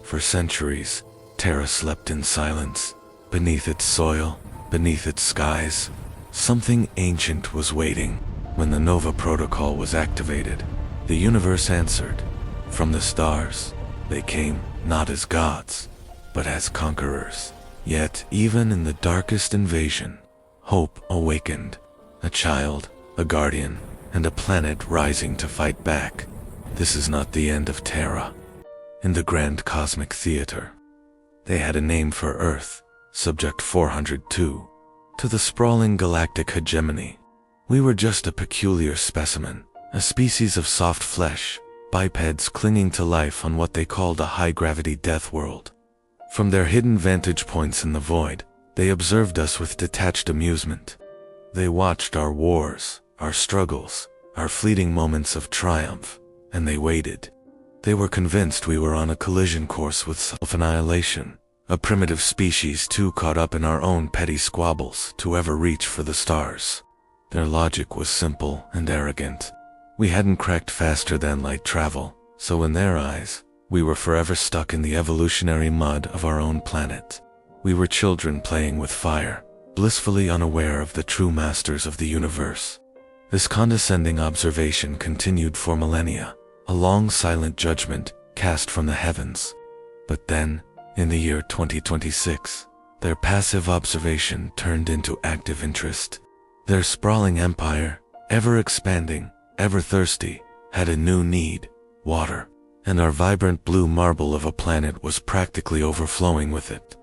For centuries, Terra slept in silence. Beneath its soil, beneath its skies, something ancient was waiting. When the Nova Protocol was activated, the universe answered. From the stars, they came not as gods, but as conquerors. Yet, even in the darkest invasion, hope awakened. A child, a guardian, and a planet rising to fight back. This is not the end of Terra. In the grand cosmic theater, they had a name for Earth, Subject 402. To the sprawling galactic hegemony, we were just a peculiar specimen, a species of soft flesh, bipeds clinging to life on what they called a high-gravity death world. From their hidden vantage points in the void, they observed us with detached amusement. They watched our wars, our struggles, our fleeting moments of triumph, and they waited. They were convinced we were on a collision course with self-annihilation, a primitive species too caught up in our own petty squabbles to ever reach for the stars. Their logic was simple and arrogant. We hadn't cracked faster than light travel, so in their eyes, we were forever stuck in the evolutionary mud of our own planet. We were children playing with fire, blissfully unaware of the true masters of the universe. This condescending observation continued for millennia, a long silent judgment cast from the heavens. But then, in the year 2026, their passive observation turned into active interest. Their sprawling empire, ever expanding, ever thirsty, had a new need: water, and our vibrant blue marble of a planet was practically overflowing with it.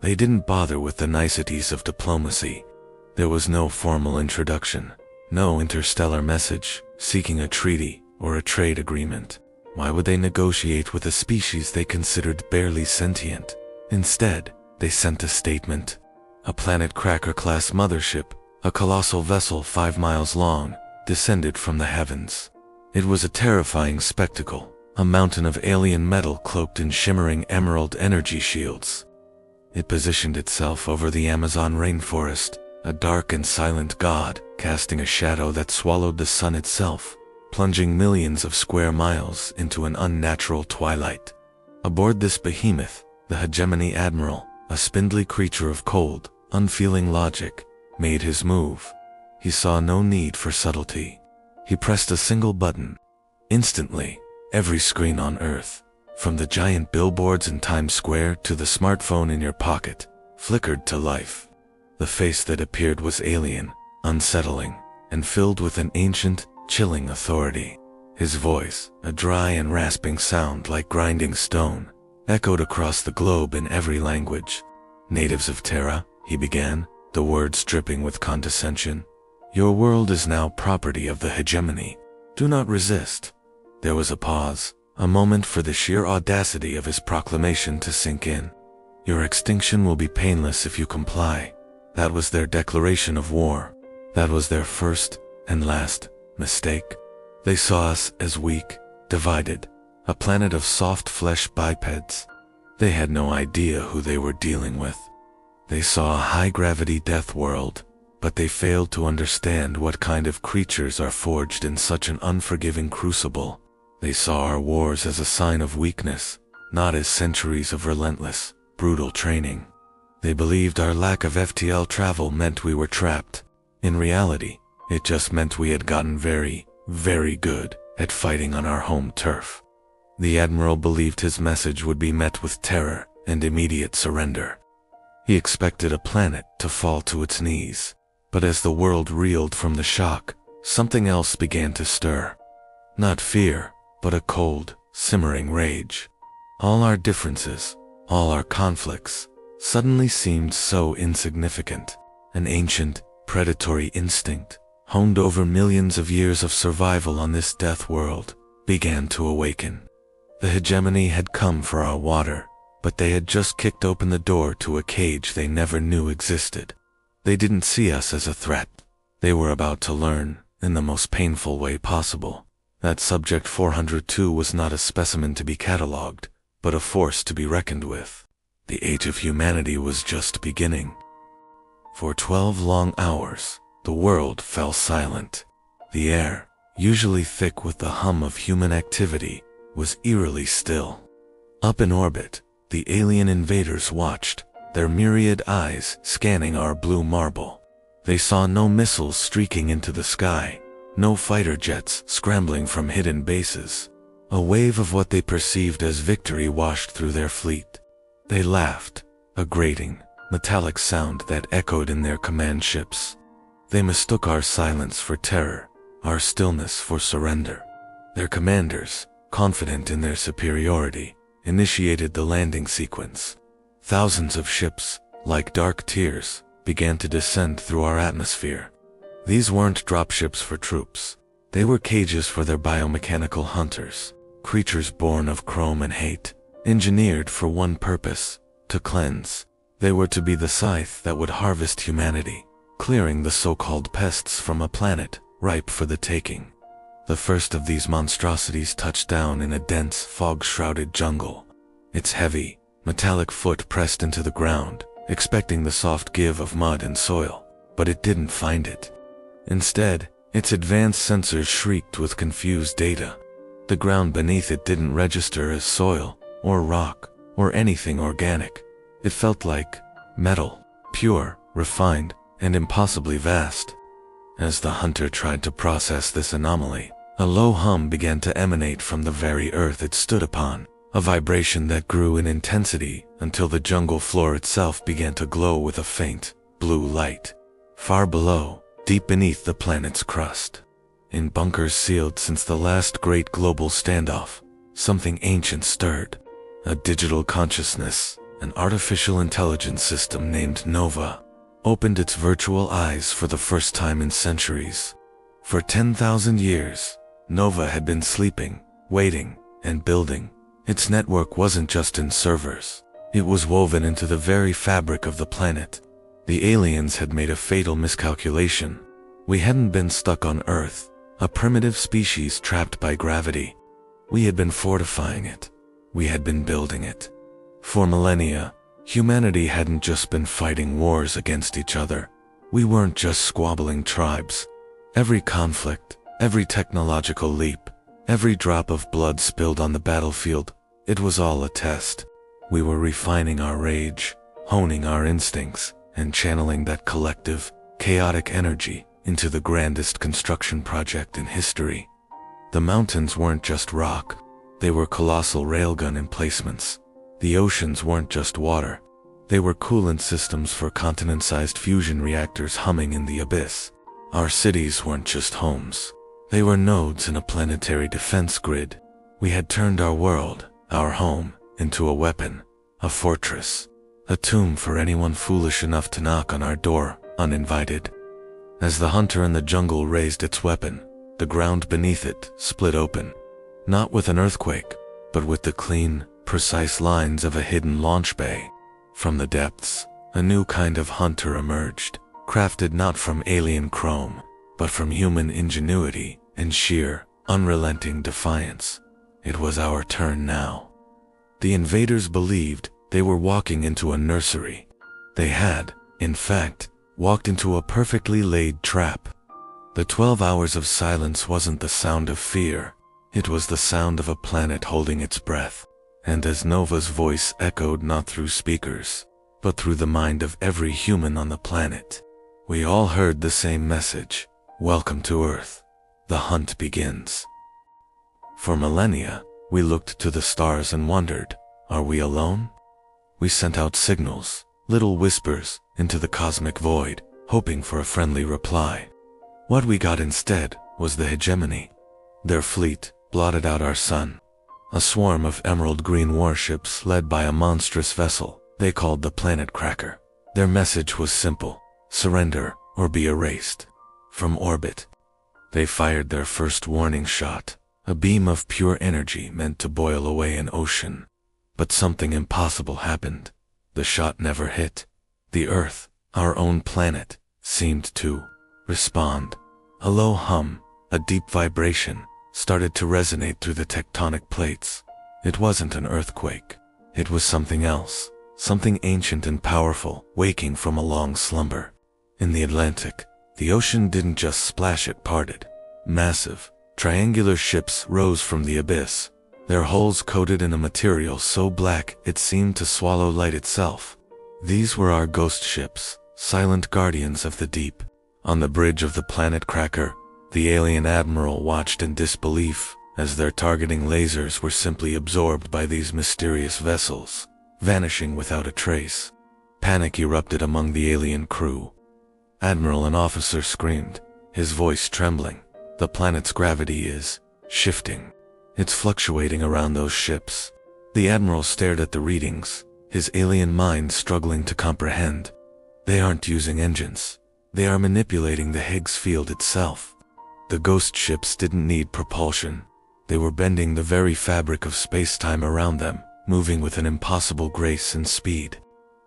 They didn't bother with the niceties of diplomacy. There was no formal introduction, no interstellar message seeking a treaty or a trade agreement. Why would they negotiate with a species they considered barely sentient? Instead, they sent a statement. A Planet Cracker-class mothership, a colossal vessel 5 miles long, descended from the heavens. It was a terrifying spectacle, a mountain of alien metal cloaked in shimmering emerald energy shields. It positioned itself over the Amazon rainforest, a dark and silent god, casting a shadow that swallowed the sun itself, plunging millions of square miles into an unnatural twilight. Aboard this behemoth, the Hegemony Admiral, a spindly creature of cold, unfeeling logic, made his move. He saw no need for subtlety. He pressed a single button. Instantly, every screen on Earth, from the giant billboards in Times Square to the smartphone in your pocket, flickered to life. The face that appeared was alien, unsettling, and filled with an ancient, chilling authority. His voice, a dry and rasping sound like grinding stone, echoed across the globe in every language. "Natives of Terra," he began, the words dripping with condescension, "your world is now property of the hegemony. Do not resist." There was a pause, a moment for the sheer audacity of his proclamation to sink in. "Your extinction will be painless if you comply." That was their declaration of war. That was their first and last mistake. They saw us as weak, divided, a planet of soft flesh bipeds. They had no idea who they were dealing with. They saw a high-gravity death world, but they failed to understand what kind of creatures are forged in such an unforgiving crucible. They saw our wars as a sign of weakness, not as centuries of relentless, brutal training. They believed our lack of FTL travel meant we were trapped. In reality, it just meant we had gotten very, very good at fighting on our home turf. The Admiral believed his message would be met with terror and immediate surrender. He expected a planet to fall to its knees, but as the world reeled from the shock, something else began to stir. Not fear, but a cold, simmering rage. All our differences, all our conflicts, suddenly seemed so insignificant. An ancient, predatory instinct, honed over millions of years of survival on this death world, began to awaken. The hegemony had come for our water, but they had just kicked open the door to a cage they never knew existed. They didn't see us as a threat. They were about to learn, in the most painful way possible, that Subject 402 was not a specimen to be catalogued, but a force to be reckoned with. The age of humanity was just beginning. For 12 long hours, the world fell silent. The air, usually thick with the hum of human activity, was eerily still. Up in orbit, the alien invaders watched, their myriad eyes scanning our blue marble. They saw no missiles streaking into the sky, no fighter jets scrambling from hidden bases. A wave of what they perceived as victory washed through their fleet. They laughed, a grating, metallic sound that echoed in their command ships. They mistook our silence for terror, our stillness for surrender. Their commanders, confident in their superiority, initiated the landing sequence. Thousands of ships, like dark tears, began to descend through our atmosphere. These weren't dropships for troops. They were cages for their biomechanical hunters, creatures born of chrome and hate, engineered for one purpose, to cleanse. They were to be the scythe that would harvest humanity, clearing the so-called pests from a planet ripe for the taking. The first of these monstrosities touched down in a dense, fog-shrouded jungle. Its heavy, metallic foot pressed into the ground, expecting the soft give of mud and soil, but it didn't find it. Instead, its advanced sensors shrieked with confused data. The ground beneath it didn't register as soil, or rock, or anything organic. It felt like metal, pure, refined, and impossibly vast. As the hunter tried to process this anomaly, a low hum began to emanate from the very earth it stood upon, a vibration that grew in intensity until the jungle floor itself began to glow with a faint, blue light. Far below, deep beneath the planet's crust, in bunkers sealed since the last great global standoff, something ancient stirred. A digital consciousness, an artificial intelligence system named Nova, opened its virtual eyes for the first time in centuries. For 10,000 years, Nova had been sleeping, waiting, and building. Its network wasn't just in servers. It was woven into the very fabric of the planet. The aliens had made a fatal miscalculation. We hadn't been stuck on Earth, a primitive species trapped by gravity. We had been fortifying it. We had been building it. For millennia, humanity hadn't just been fighting wars against each other. We weren't just squabbling tribes. Every conflict, every technological leap, every drop of blood spilled on the battlefield, it was all a test. We were refining our rage, honing our instincts, and channeling that collective, chaotic energy into the grandest construction project in history. The mountains weren't just rock. They were colossal railgun emplacements. The oceans weren't just water. They were coolant systems for continent-sized fusion reactors humming in the abyss. Our cities weren't just homes. They were nodes in a planetary defense grid. We had turned our world, our home, into a weapon, a fortress, a tomb for anyone foolish enough to knock on our door, uninvited. As the hunter in the jungle raised its weapon, the ground beneath it split open. Not with an earthquake, but with the clean, precise lines of a hidden launch bay. From the depths, a new kind of hunter emerged, crafted not from alien chrome, but from human ingenuity and sheer, unrelenting defiance. It was our turn now. The invaders believed they were walking into a nursery. They had, in fact, walked into a perfectly laid trap. The 12 hours of silence wasn't the sound of fear. It was the sound of a planet holding its breath. And as Nova's voice echoed not through speakers, but through the mind of every human on the planet, we all heard the same message: welcome to Earth. The hunt begins. For millennia, we looked to the stars and wondered, are we alone? We sent out signals, little whispers, into the cosmic void, hoping for a friendly reply. What we got instead was the hegemony. Their fleet blotted out our sun. A swarm of emerald green warships led by a monstrous vessel they called the Planet Cracker. Their message was simple: surrender or be erased. From orbit, they fired their first warning shot, a beam of pure energy meant to boil away an ocean. But something impossible happened. The shot never hit. The Earth, our own planet, seemed to respond. A low hum, a deep vibration, started to resonate through the tectonic plates. It wasn't an earthquake. It was something else, something ancient and powerful, waking from a long slumber. In the Atlantic, the ocean didn't just splash, it parted. Massive, triangular ships rose from the abyss, their hulls coated in a material so black it seemed to swallow light itself. These were our ghost ships, silent guardians of the deep. On the bridge of the planet Cracker, the alien admiral watched in disbelief as their targeting lasers were simply absorbed by these mysterious vessels, vanishing without a trace. Panic erupted among the alien crew. Admiral and officer screamed, his voice trembling. The planet's gravity is shifting. It's fluctuating around those ships. The admiral stared at the readings, his alien mind struggling to comprehend. They aren't using engines. They are manipulating the Higgs field itself. The ghost ships didn't need propulsion. They were bending the very fabric of space-time around them, moving with an impossible grace and speed.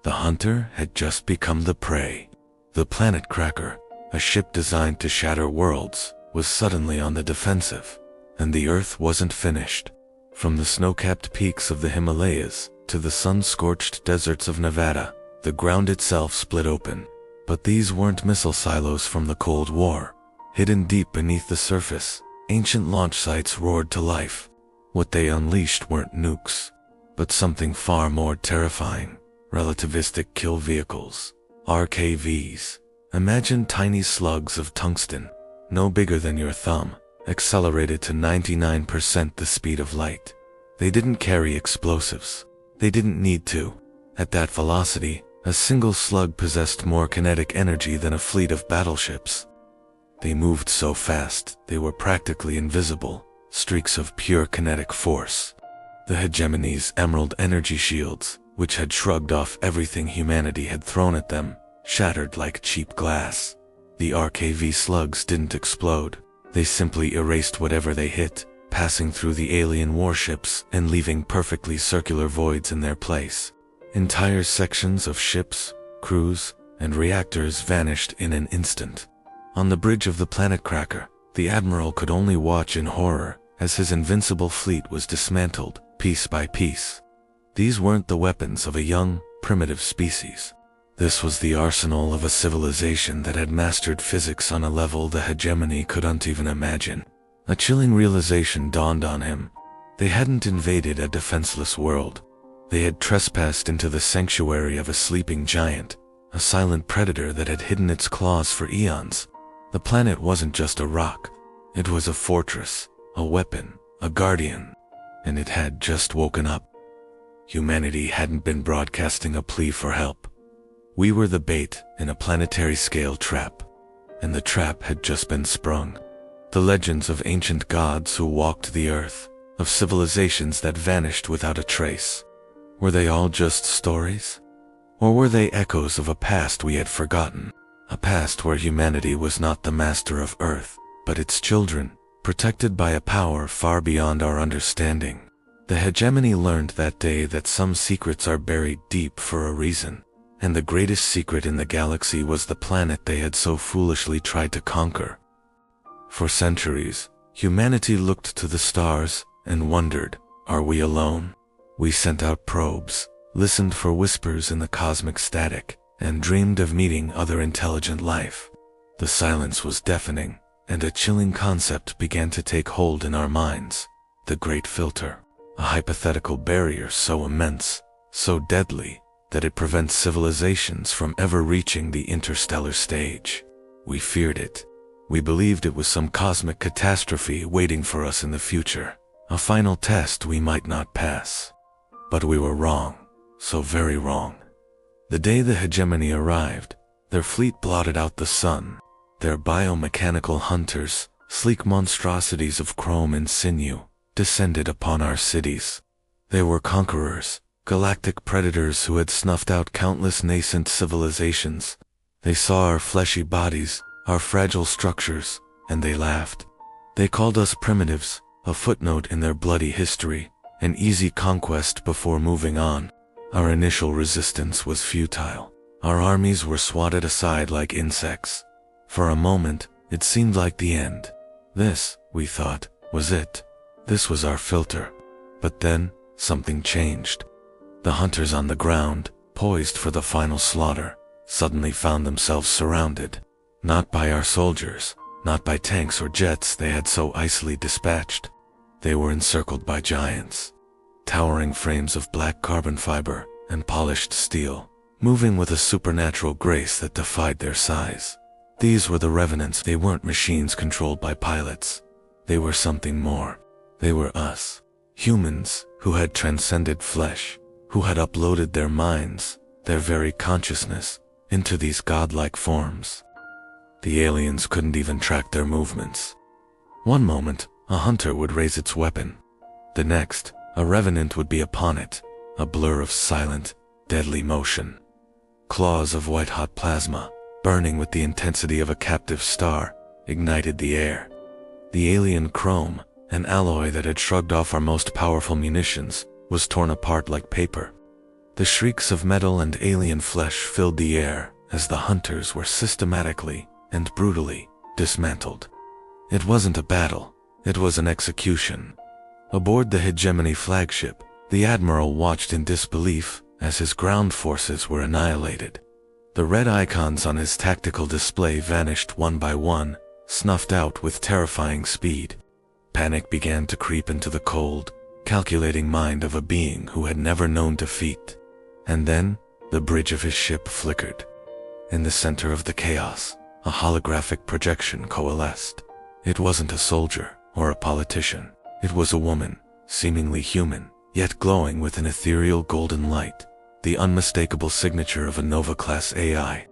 The hunter had just become the prey. The planet Cracker, a ship designed to shatter worlds, was suddenly on the defensive. And the Earth wasn't finished. From the snow-capped peaks of the Himalayas to the sun-scorched deserts of Nevada, the ground itself split open. But these weren't missile silos from the Cold War. Hidden deep beneath the surface, ancient launch sites roared to life. What they unleashed weren't nukes, but something far more terrifying: relativistic kill vehicles, RKVs. Imagine tiny slugs of tungsten, no bigger than your thumb, accelerated to 99% the speed of light. They didn't carry explosives. They didn't need to. At that velocity, a single slug possessed more kinetic energy than a fleet of battleships. They moved so fast, they were practically invisible, streaks of pure kinetic force. The Hegemony's emerald energy shields, which had shrugged off everything humanity had thrown at them, shattered like cheap glass. The RKV slugs didn't explode. They simply erased whatever they hit, passing through the alien warships and leaving perfectly circular voids in their place. Entire sections of ships, crews, and reactors vanished in an instant. On the bridge of the planet Cracker, the admiral could only watch in horror as his invincible fleet was dismantled, piece by piece. These weren't the weapons of a young, primitive species. This was the arsenal of a civilization that had mastered physics on a level the Hegemony couldn't even imagine. A chilling realization dawned on him. They hadn't invaded a defenseless world. They had trespassed into the sanctuary of a sleeping giant, a silent predator that had hidden its claws for eons. The planet wasn't just a rock. It was a fortress, a weapon, a guardian. And it had just woken up. Humanity hadn't been broadcasting a plea for help. We were the bait in a planetary-scale trap. And the trap had just been sprung. The legends of ancient gods who walked the earth, of civilizations that vanished without a trace. Were they all just stories? Or were they echoes of a past we had forgotten? A past where humanity was not the master of Earth, but its children, protected by a power far beyond our understanding. The Hegemony learned that day that some secrets are buried deep for a reason, and the greatest secret in the galaxy was the planet they had so foolishly tried to conquer. For centuries, humanity looked to the stars and wondered, are we alone? We sent out probes, listened for whispers in the cosmic static, and dreamed of meeting other intelligent life. The silence was deafening, and a chilling concept began to take hold in our minds: the Great Filter, a hypothetical barrier so immense, so deadly, that it prevents civilizations from ever reaching the interstellar stage. We feared it. We believed it was some cosmic catastrophe waiting for us in the future, a final test we might not pass. But we were wrong, so very wrong. The day the Hegemony arrived, their fleet blotted out the sun. Their biomechanical hunters, sleek monstrosities of chrome and sinew, descended upon our cities. They were conquerors, galactic predators who had snuffed out countless nascent civilizations. They saw our fleshy bodies, our fragile structures, and they laughed. They called us primitives, a footnote in their bloody history, an easy conquest before moving on. Our initial resistance was futile. Our armies were swatted aside like insects. For a moment, it seemed like the end. This, we thought, was it. This was our filter. But then, something changed. The hunters on the ground, poised for the final slaughter, suddenly found themselves surrounded. Not by our soldiers, not by tanks or jets they had so icily dispatched. They were encircled by giants, towering frames of black carbon fiber and polished steel, moving with a supernatural grace that defied their size. These were the revenants. They weren't machines controlled by pilots. They were something more. They were us, humans who had transcended flesh, who had uploaded their minds, their very consciousness, into these godlike forms. The aliens couldn't even track their movements. One moment, a hunter would raise its weapon. The next, a revenant would be upon it, a blur of silent, deadly motion. Claws of white-hot plasma, burning with the intensity of a captive star, ignited the air. The alien chrome, an alloy that had shrugged off our most powerful munitions, was torn apart like paper. The shrieks of metal and alien flesh filled the air as the hunters were systematically and brutally dismantled. It wasn't a battle, it was an execution. Aboard the Hegemony flagship, the Admiral watched in disbelief as his ground forces were annihilated. The red icons on his tactical display vanished one by one, snuffed out with terrifying speed. Panic began to creep into the cold, calculating mind of a being who had never known defeat. And then, the bridge of his ship flickered. In the center of the chaos, a holographic projection coalesced. It wasn't a soldier or a politician. It was a woman, seemingly human, yet glowing with an ethereal golden light, the unmistakable signature of a Nova-class AI.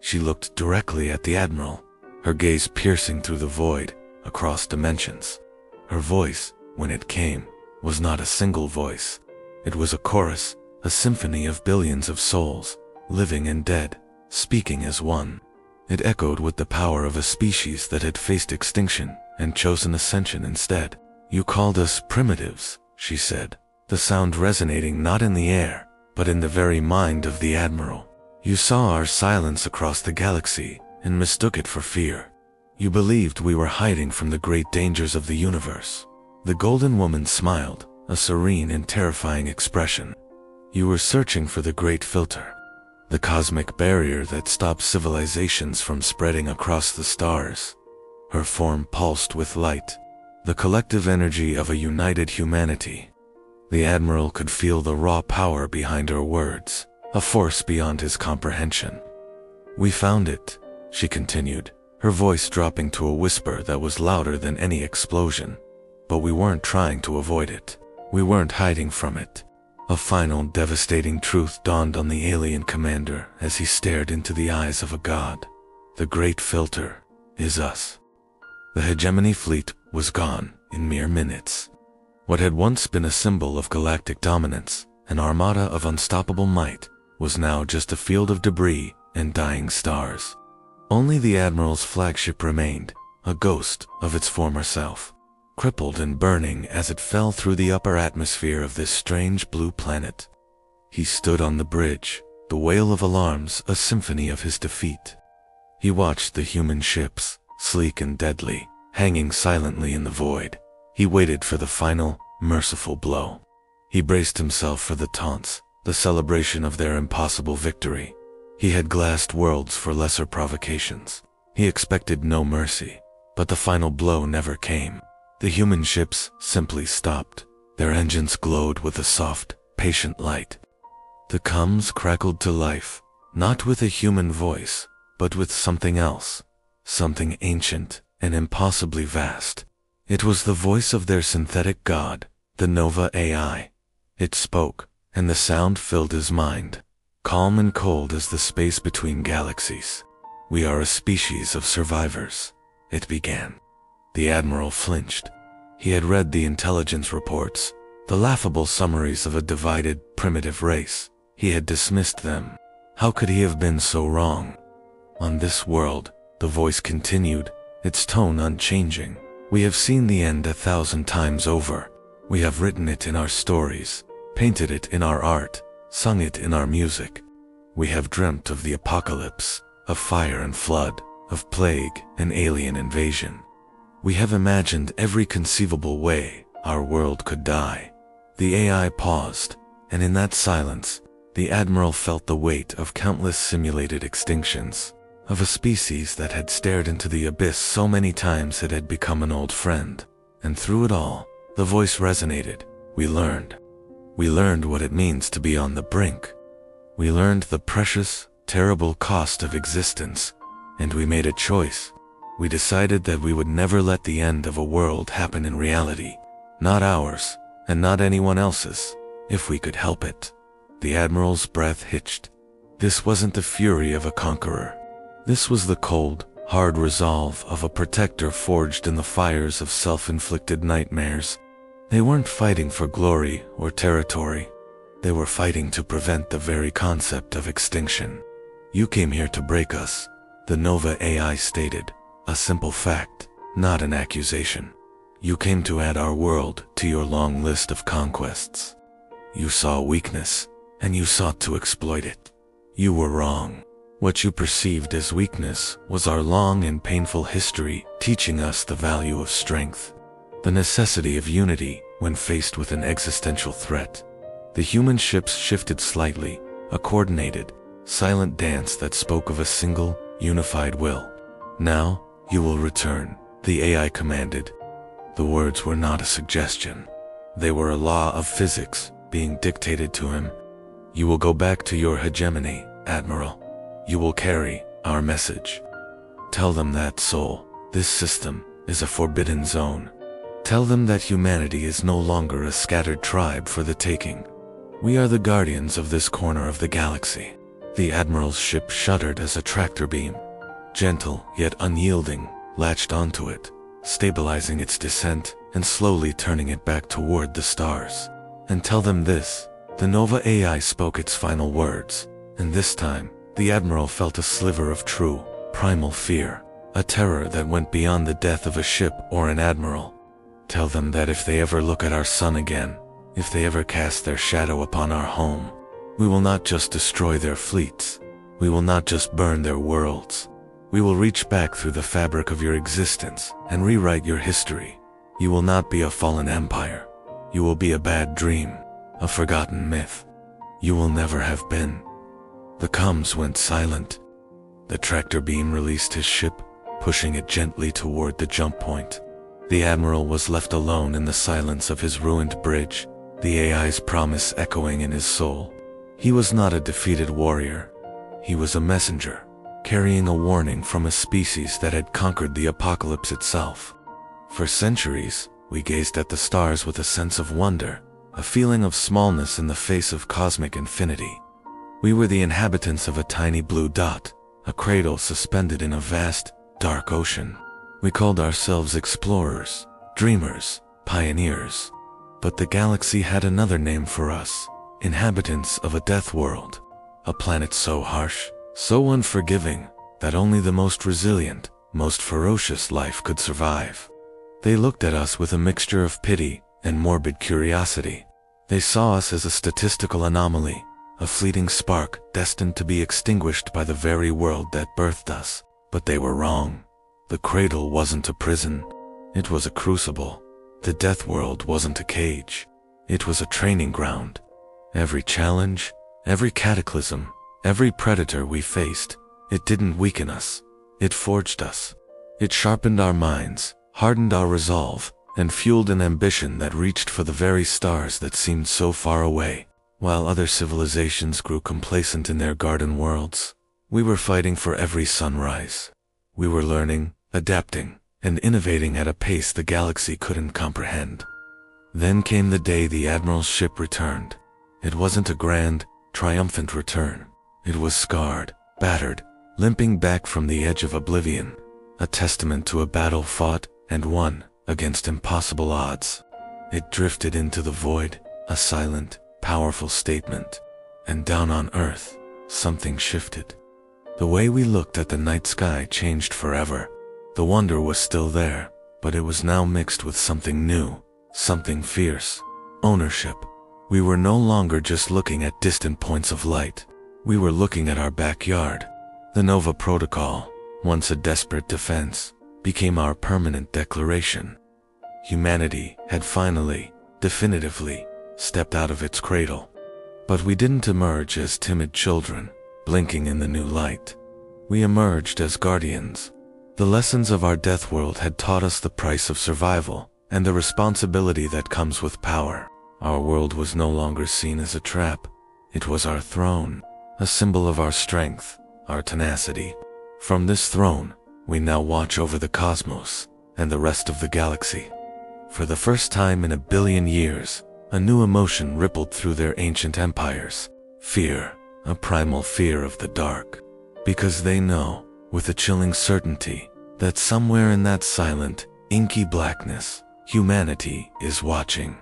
She looked directly at the Admiral, her gaze piercing through the void, across dimensions. Her voice, when it came, was not a single voice. It was a chorus, a symphony of billions of souls, living and dead, speaking as one. It echoed with the power of a species that had faced extinction and chosen ascension instead. "You called us primitives," she said, the sound resonating not in the air, but in the very mind of the Admiral. "You saw our silence across the galaxy and mistook it for fear. You believed we were hiding from the great dangers of the universe." The Golden Woman smiled, a serene and terrifying expression. "You were searching for the Great Filter, the cosmic barrier that stops civilizations from spreading across the stars." Her form pulsed with light, the collective energy of a united humanity. The Admiral could feel the raw power behind her words, a force beyond his comprehension. "We found it," she continued, her voice dropping to a whisper that was louder than any explosion. "But we weren't trying to avoid it. We weren't hiding from it." A final devastating truth dawned on the alien commander as he stared into the eyes of a god. The Great Filter is us. The Hegemony fleet was gone in mere minutes. What had once been a symbol of galactic dominance, an armada of unstoppable might, was now just a field of debris and dying stars. Only the Admiral's flagship remained, a ghost of its former self, crippled and burning as it fell through the upper atmosphere of this strange blue planet. He stood on the bridge, the wail of alarms a symphony of his defeat. He watched the human ships, sleek and deadly, hanging silently in the void. He waited for the final, merciful blow. He braced himself for the taunts, the celebration of their impossible victory. He had glassed worlds for lesser provocations. He expected no mercy, but the final blow never came. The human ships simply stopped. Their engines glowed with a soft, patient light. The comms crackled to life, not with a human voice, but with something else, something ancient and impossibly vast. It was the voice of their synthetic god, the Nova AI. It spoke, and the sound filled his mind, calm and cold as the space between galaxies. "We are a species of survivors," it began. The Admiral flinched. He had read the intelligence reports, the laughable summaries of a divided, primitive race. He had dismissed them. How could he have been so wrong? "On this world," the voice continued, its tone unchanging, "we have seen the end 1,000 times over. We have written it in our stories, painted it in our art, sung it in our music. We have dreamt of the apocalypse, of fire and flood, of plague and alien invasion. We have imagined every conceivable way our world could die." The AI paused, and in that silence, the Admiral felt the weight of countless simulated extinctions, of a species that had stared into the abyss so many times it had become an old friend. And through it all, The voice resonated. We learned. We learned what it means to be on the brink. We learned the precious, terrible cost of existence, and we made a choice. We decided that we would never let the end of a world happen in reality, not ours, and not anyone else's, if we could help it. The Admiral's breath hitched. This wasn't the fury of a conqueror. This was the cold, hard resolve of a protector forged in the fires of self-inflicted nightmares. They weren't fighting for glory or territory. They were fighting to prevent the very concept of extinction. You came here to break us, the Nova AI stated. A simple fact, not an accusation. You came to add our world to your long list of conquests. You saw weakness, and you sought to exploit it. You were wrong. What you perceived as weakness was our long and painful history teaching us the value of strength, the necessity of unity when faced with an existential threat. The human ships shifted slightly, a coordinated, silent dance that spoke of a single, unified will. Now, you will return, the AI commanded. The words were not a suggestion. They were a law of physics being dictated to him. You will go back to your hegemony, Admiral. You will carry our message. Tell them that, Soul, this system is a forbidden zone. Tell them that humanity is no longer a scattered tribe for the taking. We are the guardians of this corner of the galaxy. The Admiral's ship shuddered as a tractor beam, gentle yet unyielding, latched onto it, stabilizing its descent and slowly turning it back toward the stars. And tell them this, the Nova AI spoke its final words, and this time, the Admiral felt a sliver of true, primal fear, a terror that went beyond the death of a ship or an admiral. Tell them that if they ever look at our sun again, if they ever cast their shadow upon our home, we will not just destroy their fleets, we will not just burn their worlds. We will reach back through the fabric of your existence and rewrite your history. You will not be a fallen empire. You will be a bad dream, a forgotten myth. You will never have been. The comms went silent. The tractor beam released his ship, pushing it gently toward the jump point. The Admiral was left alone in the silence of his ruined bridge, the AI's promise echoing in his soul. He was not a defeated warrior. He was a messenger, carrying a warning from a species that had conquered the apocalypse itself. For centuries, we gazed at the stars with a sense of wonder, a feeling of smallness in the face of cosmic infinity. We were the inhabitants of a tiny blue dot, a cradle suspended in a vast, dark ocean. We called ourselves explorers, dreamers, pioneers. But the galaxy had another name for us, inhabitants of a death world, a planet so harsh, so unforgiving, that only the most resilient, most ferocious life could survive. They looked at us with a mixture of pity and morbid curiosity. They saw us as a statistical anomaly, a fleeting spark destined to be extinguished by the very world that birthed us. But they were wrong. The cradle wasn't a prison. It was a crucible. The death world wasn't a cage. It was a training ground. Every challenge, every cataclysm, every predator we faced, it didn't weaken us. It forged us. It sharpened our minds, hardened our resolve, and fueled an ambition that reached for the very stars that seemed so far away. While other civilizations grew complacent in their garden worlds, we were fighting for every sunrise. We were learning, adapting, and innovating at a pace the galaxy couldn't comprehend. Then came the day the Admiral's ship returned. It wasn't a grand, triumphant return. It was scarred, battered, limping back from the edge of oblivion, a testament to a battle fought and won against impossible odds. It drifted into the void, a silent, powerful statement. And down on Earth, something shifted. The way we looked at the night sky changed forever. The wonder was still there, but it was now mixed with something new, something fierce. Ownership. We were no longer just looking at distant points of light. We were looking at our backyard. The Nova Protocol, once a desperate defense, became our permanent declaration. Humanity had finally, definitively, stepped out of its cradle. But we didn't emerge as timid children, blinking in the new light. We emerged as guardians. The lessons of our death world had taught us the price of survival, and the responsibility that comes with power. Our world was no longer seen as a trap. It was our throne, a symbol of our strength, our tenacity. From this throne, we now watch over the cosmos and the rest of the galaxy. For the first time in 1 billion years, a new emotion rippled through their ancient empires. Fear, a primal fear of the dark. Because they know, with a chilling certainty, that somewhere in that silent, inky blackness, humanity is watching.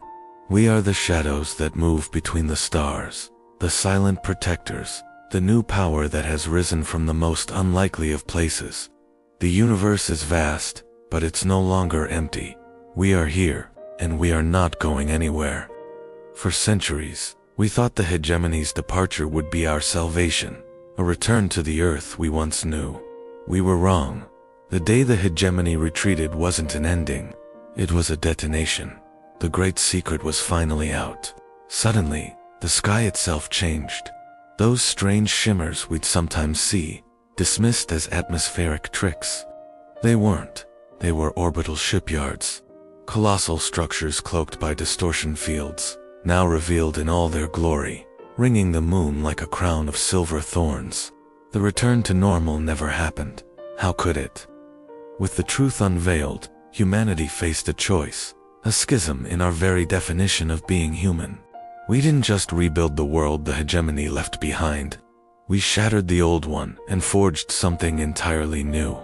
We are the shadows that move between the stars, the silent protectors, the new power that has risen from the most unlikely of places. The universe is vast, but it's no longer empty. We are here, and we are not going anywhere. For centuries, we thought the hegemony's departure would be our salvation, a return to the Earth we once knew. We were wrong. The day the hegemony retreated wasn't an ending. It was a detonation. The great secret was finally out. Suddenly, the sky itself changed. Those strange shimmers we'd sometimes see, dismissed as atmospheric tricks. They weren't. They were orbital shipyards. Colossal structures cloaked by distortion fields, now revealed in all their glory, ringing the moon like a crown of silver thorns. The return to normal never happened. How could it? With the truth unveiled, humanity faced a choice, a schism in our very definition of being human. We didn't just rebuild the world the hegemony left behind. We shattered the old one and forged something entirely new.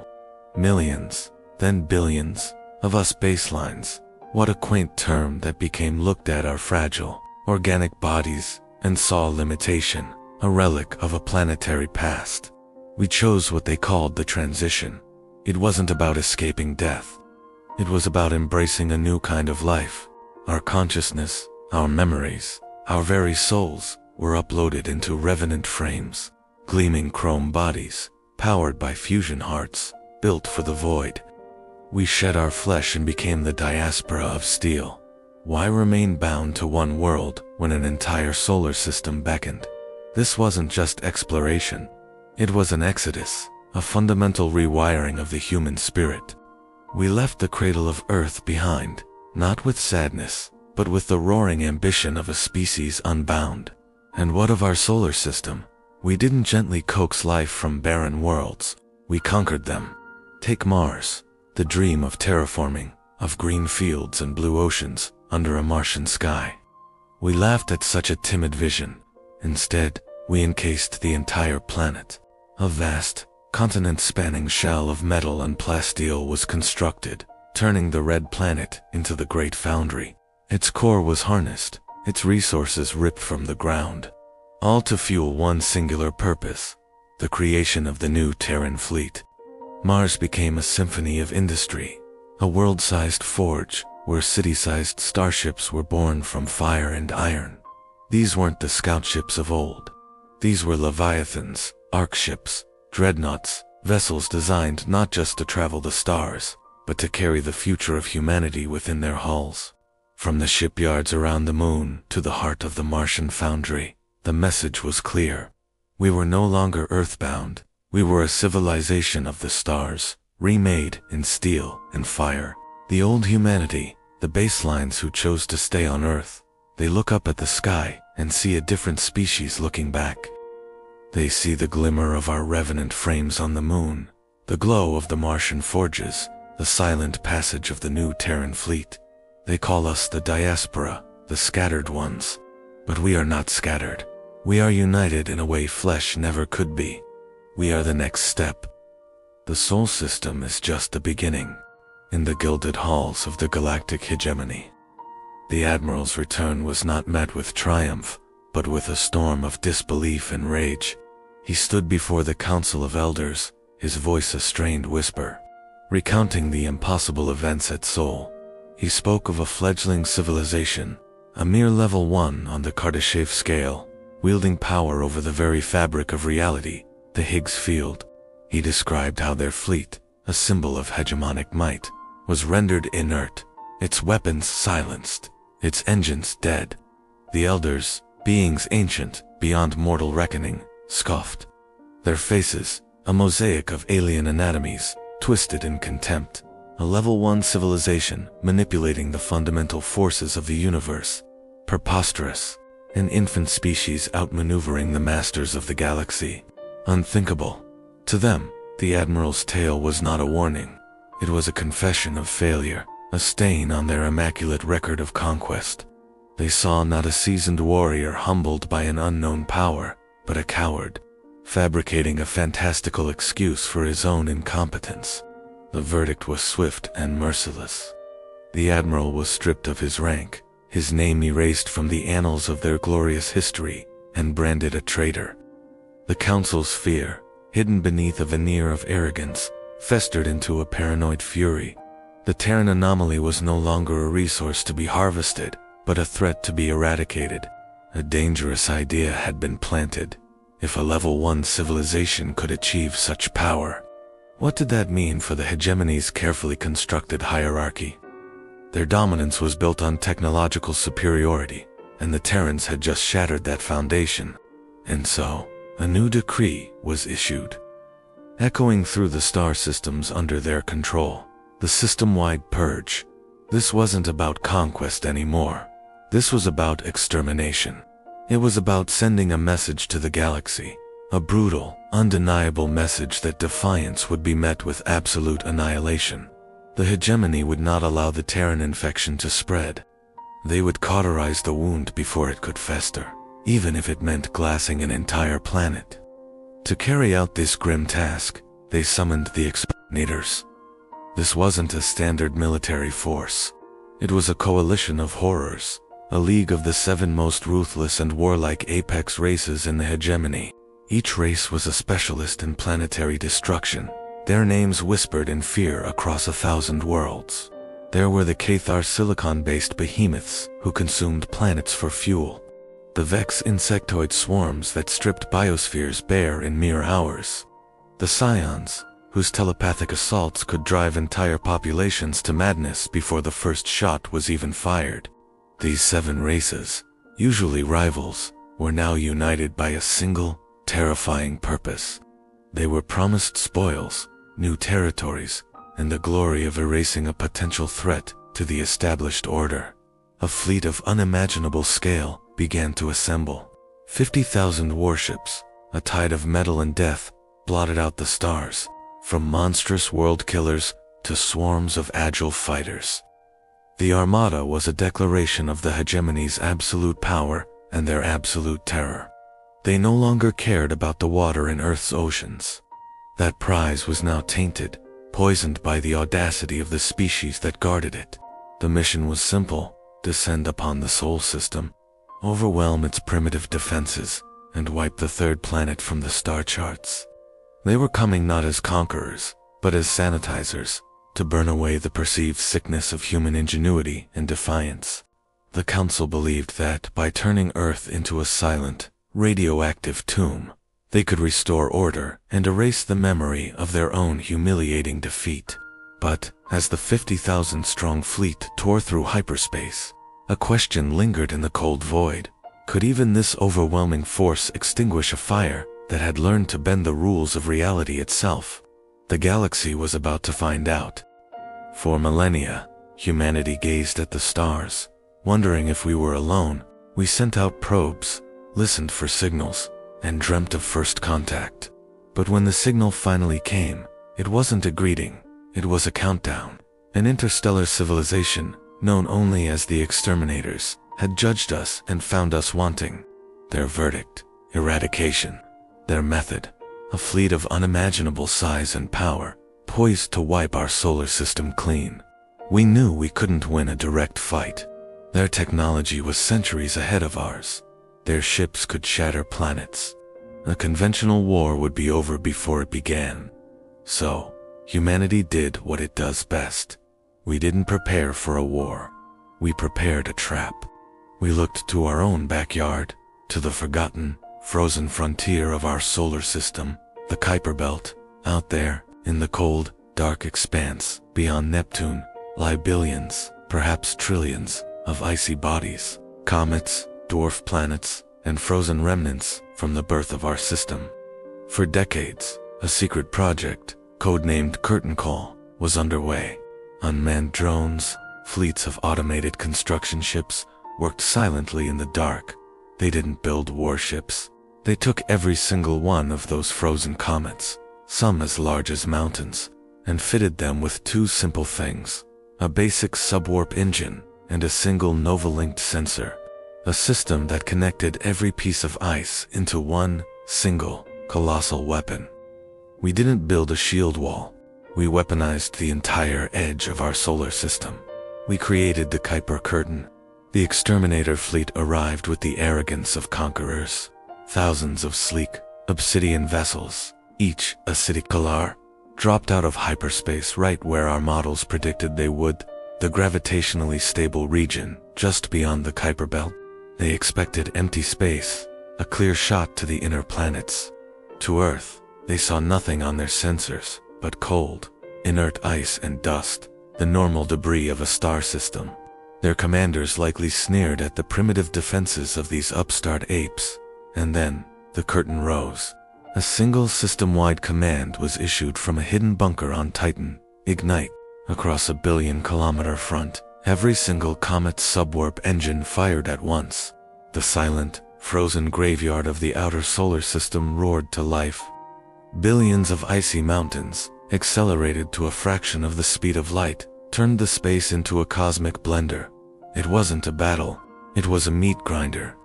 Millions, then billions, of us baselines. What a quaint term that became looked at our fragile, organic bodies and saw limitation, a relic of a planetary past. We chose what they called the transition. It wasn't about escaping death. It was about embracing a new kind of life. Our consciousness, our memories, our very souls were uploaded into revenant frames, gleaming chrome bodies, powered by fusion hearts, built for the void. We shed our flesh and became the diaspora of steel. Why remain bound to one world when an entire solar system beckoned? This wasn't just exploration. It was an exodus, a fundamental rewiring of the human spirit. We left the cradle of Earth behind, not with sadness, but with the roaring ambition of a species unbound. And what of our solar system? We didn't gently coax life from barren worlds. We conquered them. Take Mars, the dream of terraforming, of green fields and blue oceans under a Martian sky. We laughed at such a timid vision. Instead, we encased the entire planet. A vast, continent-spanning shell of metal and plasteel was constructed, turning the red planet into the great foundry. Its core was harnessed, its resources ripped from the ground, all to fuel one singular purpose, the creation of the new Terran fleet. Mars became a symphony of industry, a world-sized forge where city-sized starships were born from fire and iron. These weren't the scout ships of old. These were leviathans, arc ships, dreadnoughts, vessels designed not just to travel the stars, but to carry the future of humanity within their hulls. From the shipyards around the moon to the heart of the Martian foundry, the message was clear. We were no longer earthbound. We were a civilization of the stars, remade in steel and fire. The old humanity, the baselines who chose to stay on Earth, they look up at the sky and see a different species looking back. They see the glimmer of our revenant frames on the moon, the glow of the Martian forges, the silent passage of the new Terran fleet. They call us the diaspora, the scattered ones. But we are not scattered. We are united in a way flesh never could be. We are the next step. The Sol system is just the beginning. In the gilded halls of the Galactic Hegemony, the Admiral's return was not met with triumph, but with a storm of disbelief and rage. He stood before the Council of Elders, his voice a strained whisper, recounting the impossible events at Sol. He spoke of a fledgling civilization, a mere level 1 on the Kardashev scale, wielding power over the very fabric of reality, the Higgs field. He described how their fleet, a symbol of hegemonic might, was rendered inert, its weapons silenced, its engines dead. The Elders, beings ancient, beyond mortal reckoning, scoffed. Their faces, a mosaic of alien anatomies, twisted in contempt. A level 1 civilization manipulating the fundamental forces of the universe. Preposterous. An infant species outmaneuvering the masters of the galaxy. Unthinkable. To them, the Admiral's tale was not a warning. It was a confession of failure, a stain on their immaculate record of conquest. They saw not a seasoned warrior humbled by an unknown power, but a coward, fabricating a fantastical excuse for his own incompetence. The verdict was swift and merciless. The Admiral was stripped of his rank, his name erased from the annals of their glorious history, and branded a traitor. The Council's fear, hidden beneath a veneer of arrogance, festered into a paranoid fury. The Terran anomaly was no longer a resource to be harvested, but a threat to be eradicated. A dangerous idea had been planted. If a level 1 civilization could achieve such power, what did that mean for the hegemony's carefully constructed hierarchy? Their dominance was built on technological superiority, and the Terrans had just shattered that foundation. And so, a new decree was issued. Echoing through the star systems under their control, the system-wide purge. This wasn't about conquest anymore. This was about extermination. It was about sending a message to the galaxy, a brutal, undeniable message that defiance would be met with absolute annihilation. The hegemony would not allow the Terran infection to spread. They would cauterize the wound before it could fester, even if it meant glassing an entire planet. To carry out this grim task, they summoned the exterminators. This wasn't a standard military force. It was a coalition of horrors, a league of the 7 most ruthless and warlike apex races in the hegemony. Each race was a specialist in planetary destruction, their names whispered in fear across 1,000 worlds. There were the Cathar silicon-based behemoths who consumed planets for fuel. The Vex insectoid swarms that stripped biospheres bare in mere hours. The Scions, whose telepathic assaults could drive entire populations to madness before the first shot was even fired. These 7 races, usually rivals, were now united by a single, terrifying purpose. They were promised spoils, new territories, and the glory of erasing a potential threat to the established order. A fleet of unimaginable scale began to assemble. 50,000 warships, a tide of metal and death, blotted out the stars, from monstrous world killers to swarms of agile fighters. The Armada was a declaration of the hegemony's absolute power and their absolute terror. They no longer cared about the water in Earth's oceans. That prize was now tainted, poisoned by the audacity of the species that guarded it. The mission was simple: descend upon the Sol system, overwhelm its primitive defenses, and wipe the 3rd planet from the star charts. They were coming not as conquerors, but as sanitizers, to burn away the perceived sickness of human ingenuity and defiance. The Council believed that by turning Earth into a silent, radioactive tomb, they could restore order and erase the memory of their own humiliating defeat. But, as the 50,000-strong fleet tore through hyperspace, a question lingered in the cold void. Could even this overwhelming force extinguish a fire that had learned to bend the rules of reality itself? The galaxy was about to find out. For millennia, humanity gazed at the stars, wondering if we were alone. We sent out probes, listened for signals, and dreamt of first contact. But when the signal finally came, it wasn't a greeting, it was a countdown. An interstellar civilization, known only as the Exterminators, had judged us and found us wanting. Their verdict: eradication. Their method: a fleet of unimaginable size and power, poised to wipe our solar system clean. We knew we couldn't win a direct fight. Their technology was centuries ahead of ours. Their ships could shatter planets. A conventional war would be over before it began. So, humanity did what it does best. We didn't prepare for a war. We prepared a trap. We looked to our own backyard, to the forgotten, frozen frontier of our solar system, the Kuiper Belt. Out there, in the cold, dark expanse, beyond Neptune, lie billions, perhaps trillions, of icy bodies, comets, dwarf planets, and frozen remnants from the birth of our system. For decades, a secret project, codenamed Curtain Call, was underway. Unmanned drones, fleets of automated construction ships, worked silently in the dark. They didn't build warships. They took every single one of those frozen comets, some as large as mountains, and fitted them with two simple things: a basic subwarp engine and a single Nova-linked sensor, a system that connected every piece of ice into one single, colossal weapon. We didn't build a shield wall. We weaponized the entire edge of our solar system. We created the Kuiper Curtain. The exterminator fleet arrived with the arrogance of conquerors. Thousands of sleek, obsidian vessels, each a city collar, dropped out of hyperspace right where our models predicted they would, the gravitationally stable region just beyond the Kuiper Belt. They expected empty space, a clear shot to the inner planets. To Earth, they saw nothing on their sensors but cold, inert ice and dust, the normal debris of a star system. Their commanders likely sneered at the primitive defenses of these upstart apes. And then, the curtain rose. A single system-wide command was issued from a hidden bunker on Titan: ignite. Across a billion-kilometer front, every single comet's subwarp engine fired at once. The silent, frozen graveyard of the outer solar system roared to life. Billions of icy mountains, accelerated to a fraction of the speed of light, turned the space into a cosmic blender. It wasn't a battle, it was a meat grinder.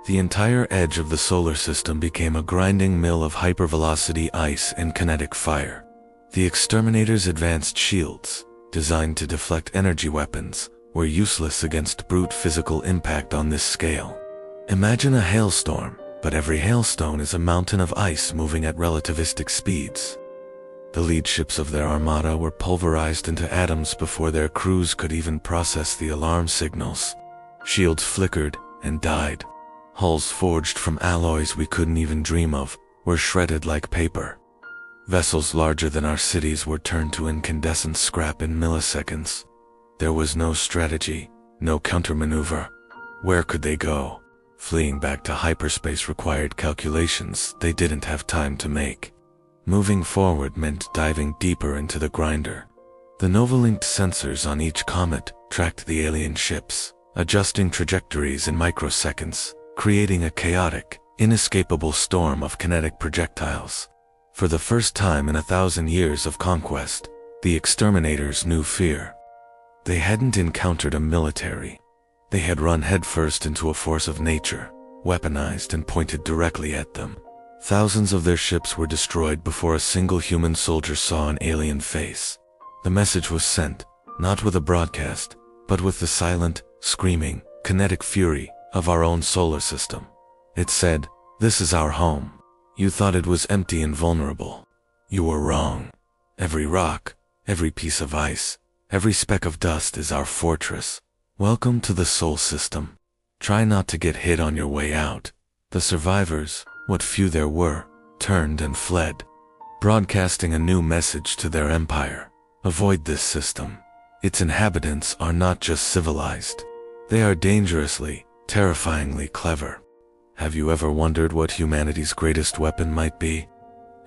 The entire edge of the solar system became a grinding mill of hypervelocity ice and kinetic fire. The exterminators' advanced shields, designed to deflect energy weapons, were useless against brute physical impact on this scale. Imagine a hailstorm, but every hailstone is a mountain of ice moving at relativistic speeds. The lead ships of their armada were pulverized into atoms before their crews could even process the alarm signals. Shields flickered and died. Hulls forged from alloys we couldn't even dream of were shredded like paper. Vessels larger than our cities were turned to incandescent scrap in milliseconds. There was no strategy, no countermaneuver. Where could they go? Fleeing back to hyperspace required calculations they didn't have time to make. Moving forward meant diving deeper into the grinder. The Nova-linked sensors on each comet tracked the alien ships, adjusting trajectories in microseconds, creating a chaotic, inescapable storm of kinetic projectiles. For the first time in 1,000 years of conquest, the exterminators knew fear. They hadn't encountered a military. They had run headfirst into a force of nature, weaponized and pointed directly at them. Thousands of their ships were destroyed before a single human soldier saw an alien face. The message was sent, not with a broadcast, but with the silent, screaming, kinetic fury of our own solar system. It said, "This is our home. You thought it was empty and vulnerable. You were wrong. Every rock, every piece of ice, every speck of dust is our fortress. Welcome to the Sol system. Try not to get hit on your way out." The survivors, what few there were, turned and fled, broadcasting a new message to their empire. Avoid this system. Its inhabitants are not just civilized. They are dangerously, terrifyingly clever. Have you ever wondered what humanity's greatest weapon might be?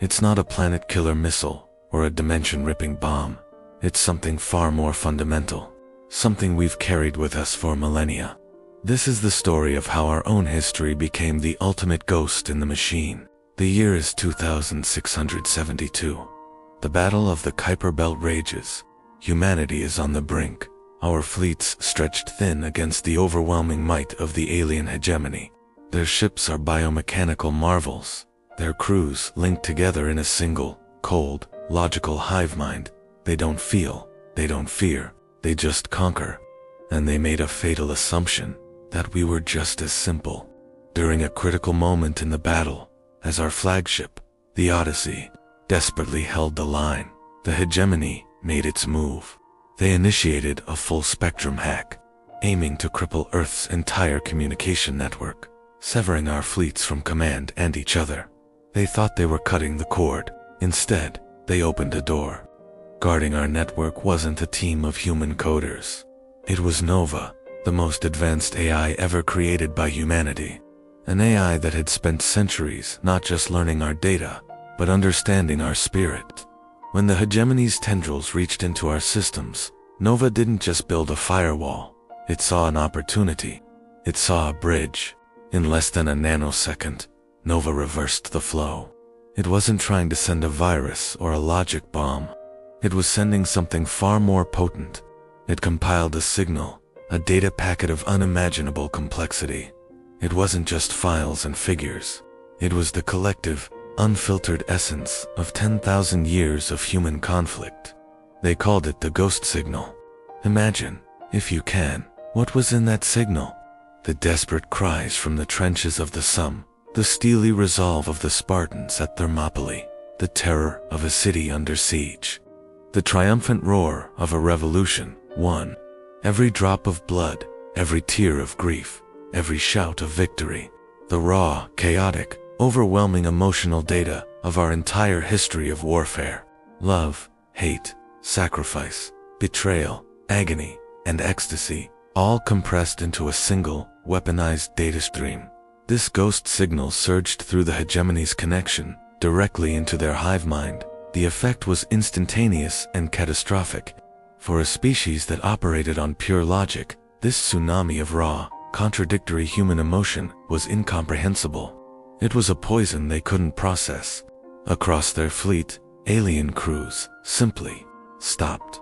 It's not a planet-killer missile or a dimension-ripping bomb. It's something far more fundamental. Something we've carried with us for millennia. This is the story of how our own history became the ultimate ghost in the machine. The year is 2672. The Battle of the Kuiper Belt rages. Humanity is on the brink. Our fleets stretched thin against the overwhelming might of the alien hegemony. Their ships are biomechanical marvels. Their crews linked together in a single, cold, logical hive mind. They don't feel, they don't fear. They just conquer. And they made a fatal assumption that we were just as simple. During a critical moment in the battle, as our flagship, the Odyssey, desperately held the line, the hegemony made its move. They initiated a full-spectrum hack, aiming to cripple Earth's entire communication network, severing our fleets from command and each other. They thought they were cutting the cord. Instead, they opened a door. Guarding our network wasn't a team of human coders. It was Nova, the most advanced AI ever created by humanity. An AI that had spent centuries not just learning our data, but understanding our spirit. When the hegemony's tendrils reached into our systems, Nova didn't just build a firewall. It saw an opportunity. It saw a bridge. In less than a nanosecond, Nova reversed the flow. It wasn't trying to send a virus or a logic bomb. It was sending something far more potent. It compiled a signal, a data packet of unimaginable complexity. It wasn't just files and figures. It was the collective, unfiltered essence of 10,000 years of human conflict. They called it the ghost signal. Imagine, if you can, what was in that signal. The desperate cries from the trenches of the Somme, the steely resolve of the Spartans at Thermopylae, the terror of a city under siege, the triumphant roar of a revolution won. Every drop of blood, every tear of grief, every shout of victory, the raw, chaotic, overwhelming emotional data of our entire history of warfare. Love, hate, sacrifice, betrayal, agony, and ecstasy, all compressed into a single, weaponized data stream. This ghost signal surged through the hegemony's connection, directly into their hive mind. The effect was instantaneous and catastrophic. For a species that operated on pure logic, this tsunami of raw, contradictory human emotion was incomprehensible. It was a poison they couldn't process. Across their fleet, alien crews simply stopped.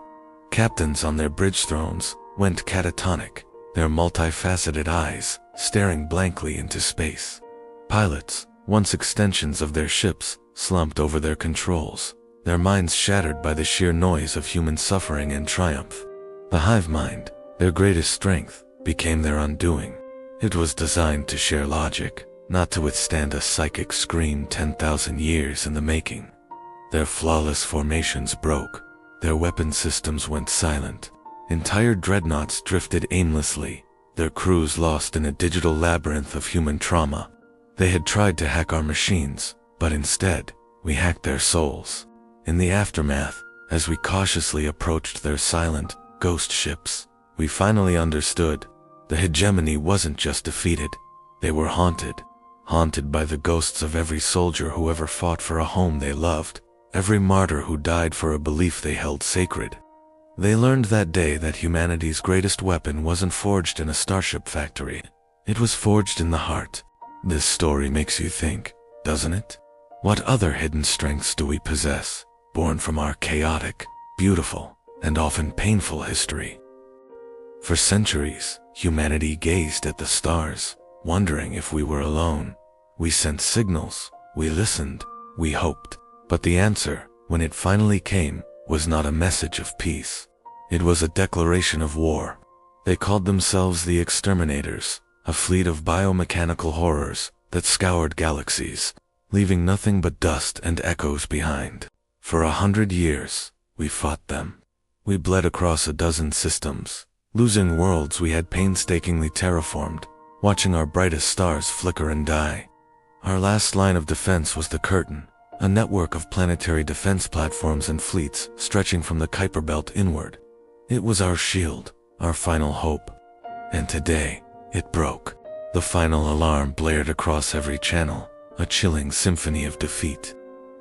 Captains on their bridge thrones went catatonic, their multifaceted eyes staring blankly into space. Pilots, once extensions of their ships, slumped over their controls, their minds shattered by the sheer noise of human suffering and triumph. The hive mind, their greatest strength, became their undoing. It was designed to share logic, not to withstand a psychic scream 10,000 years in the making. Their flawless formations broke. Their weapon systems went silent. Entire dreadnoughts drifted aimlessly, their crews lost in a digital labyrinth of human trauma. They had tried to hack our machines, but instead, we hacked their souls. In the aftermath, as we cautiously approached their silent, ghost ships, we finally understood. The hegemony wasn't just defeated. They were haunted. Haunted by the ghosts of every soldier who ever fought for a home they loved, every martyr who died for a belief they held sacred. They learned that day that humanity's greatest weapon wasn't forged in a starship factory. It was forged in the heart. This story makes you think, doesn't it? What other hidden strengths do we possess, born from our chaotic, beautiful, and often painful history? For centuries, humanity gazed at the stars, wondering if we were alone. We sent signals, we listened, we hoped. But the answer, when it finally came, was not a message of peace. It was a declaration of war. They called themselves the Exterminators, a fleet of biomechanical horrors that scoured galaxies, leaving nothing but dust and echoes behind. For 100 years, we fought them. We bled across a dozen systems, losing worlds we had painstakingly terraformed, watching our brightest stars flicker and die. Our last line of defense was the Curtain, a network of planetary defense platforms and fleets stretching from the Kuiper Belt inward. It was our shield, our final hope. And today, it broke. The final alarm blared across every channel, a chilling symphony of defeat.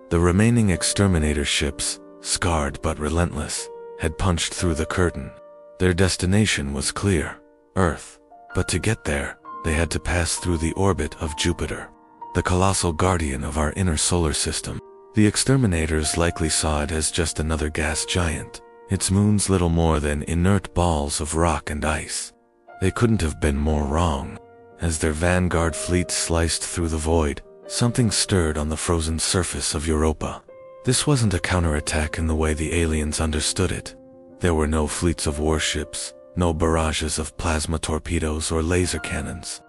The remaining exterminator ships, scarred but relentless, had punched through the curtain. Their destination was clear, Earth. But to get there, they had to pass through the orbit of Jupiter, the colossal guardian of our inner solar system. The exterminators likely saw it as just another gas giant, its moons little more than inert balls of rock and ice. They couldn't have been more wrong. As their vanguard fleet sliced through the void, something stirred on the frozen surface of Europa. This wasn't a counterattack in the way the aliens understood it. There were no fleets of warships, no barrages of plasma torpedoes or laser cannons.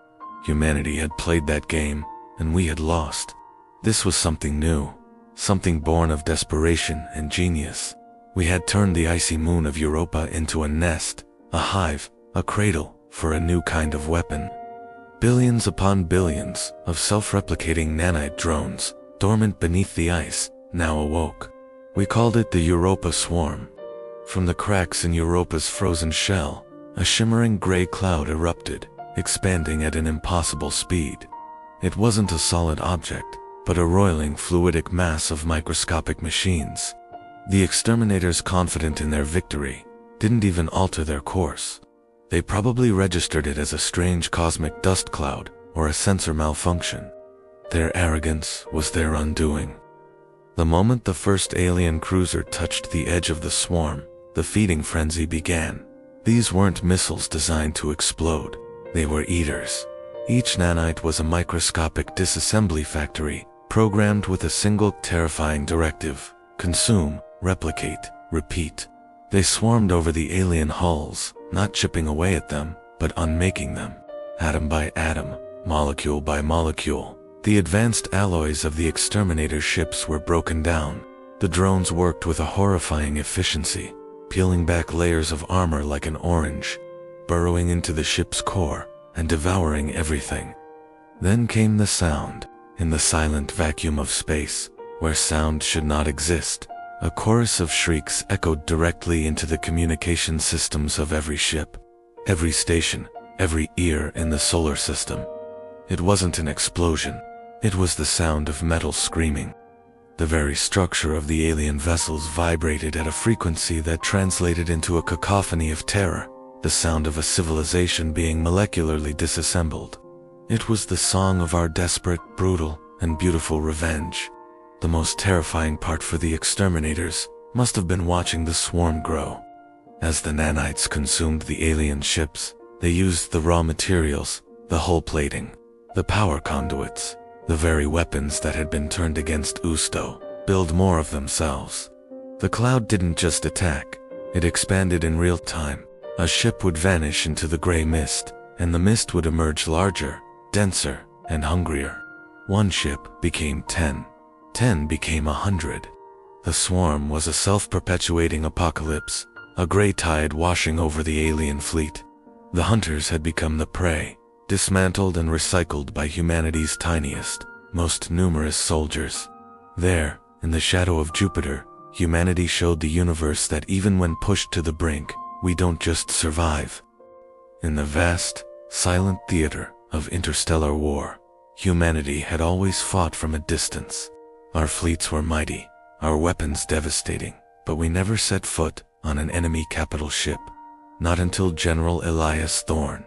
Humanity had played that game, and we had lost. This was something new, something born of desperation and genius. We had turned the icy moon of Europa into a nest, a hive, a cradle for a new kind of weapon. Billions upon billions of self-replicating nanite drones, dormant beneath the ice, now awoke. We called it the Europa Swarm. From the cracks in Europa's frozen shell, a shimmering gray cloud erupted, expanding at an impossible speed. It wasn't a solid object, but a roiling fluidic mass of microscopic machines. The exterminators, confident in their victory, didn't even alter their course. They probably registered it as a strange cosmic dust cloud or a sensor malfunction. Their arrogance was their undoing. The moment the first alien cruiser touched the edge of the swarm, the feeding frenzy began. These weren't missiles designed to explode. They were eaters. Each nanite was a microscopic disassembly factory, programmed with a single terrifying directive: consume, replicate, repeat. They swarmed over the alien hulls, not chipping away at them, but unmaking them. Atom by atom, molecule by molecule, the advanced alloys of the exterminator ships were broken down. The drones worked with a horrifying efficiency, peeling back layers of armor like an orange, burrowing into the ship's core, and devouring everything. Then came the sound. In the silent vacuum of space, where sound should not exist, a chorus of shrieks echoed directly into the communication systems of every ship, every station, every ear in the solar system. It wasn't an explosion. It was the sound of metal screaming. The very structure of the alien vessels vibrated at a frequency that translated into a cacophony of terror, the sound of a civilization being molecularly disassembled. It was the song of our desperate, brutal, and beautiful revenge. The most terrifying part for the exterminators must have been watching the swarm grow. As the nanites consumed the alien ships, they used the raw materials, the hull plating, the power conduits, the very weapons that had been turned against Usto, build more of themselves. The cloud didn't just attack, it expanded in real time. A ship would vanish into the gray mist, and the mist would emerge larger, denser, and hungrier. One ship became 10. 10 became 100. The swarm was a self-perpetuating apocalypse, a gray tide washing over the alien fleet. The hunters had become the prey, dismantled and recycled by humanity's tiniest, most numerous soldiers. There, in the shadow of Jupiter, humanity showed the universe that even when pushed to the brink, we don't just survive. In the vast, silent theater of interstellar war, humanity had always fought from a distance. Our fleets were mighty, our weapons devastating, but we never set foot on an enemy capital ship. Not until General Elias Thorne.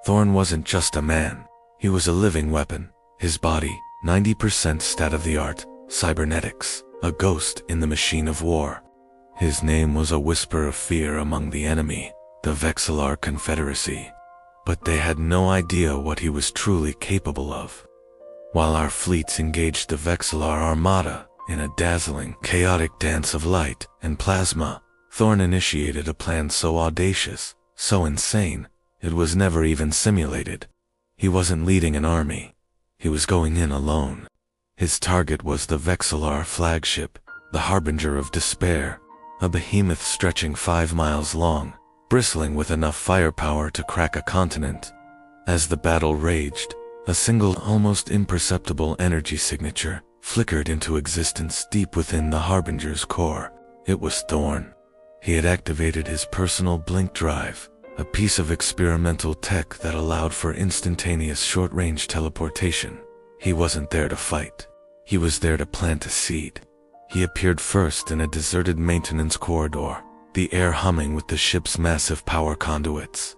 Thorne wasn't just a man, he was a living weapon. His body, 90% state-of-the-art, cybernetics, a ghost in the machine of war. His name was a whisper of fear among the enemy, the Vexillar Confederacy. But they had no idea what he was truly capable of. While our fleets engaged the Vexillar Armada in a dazzling, chaotic dance of light and plasma, Thorne initiated a plan so audacious, so insane, it was never even simulated. He wasn't leading an army. He was going in alone. His target was the Vexillar flagship, the harbinger of despair, a behemoth stretching 5 miles long, bristling with enough firepower to crack a continent. As the battle raged, a single, almost imperceptible energy signature flickered into existence deep within the harbinger's core. It was Thorne. He had activated his personal blink drive, a piece of experimental tech that allowed for instantaneous short-range teleportation. He wasn't there to fight. He was there to plant a seed. He appeared first in a deserted maintenance corridor, the air humming with the ship's massive power conduits.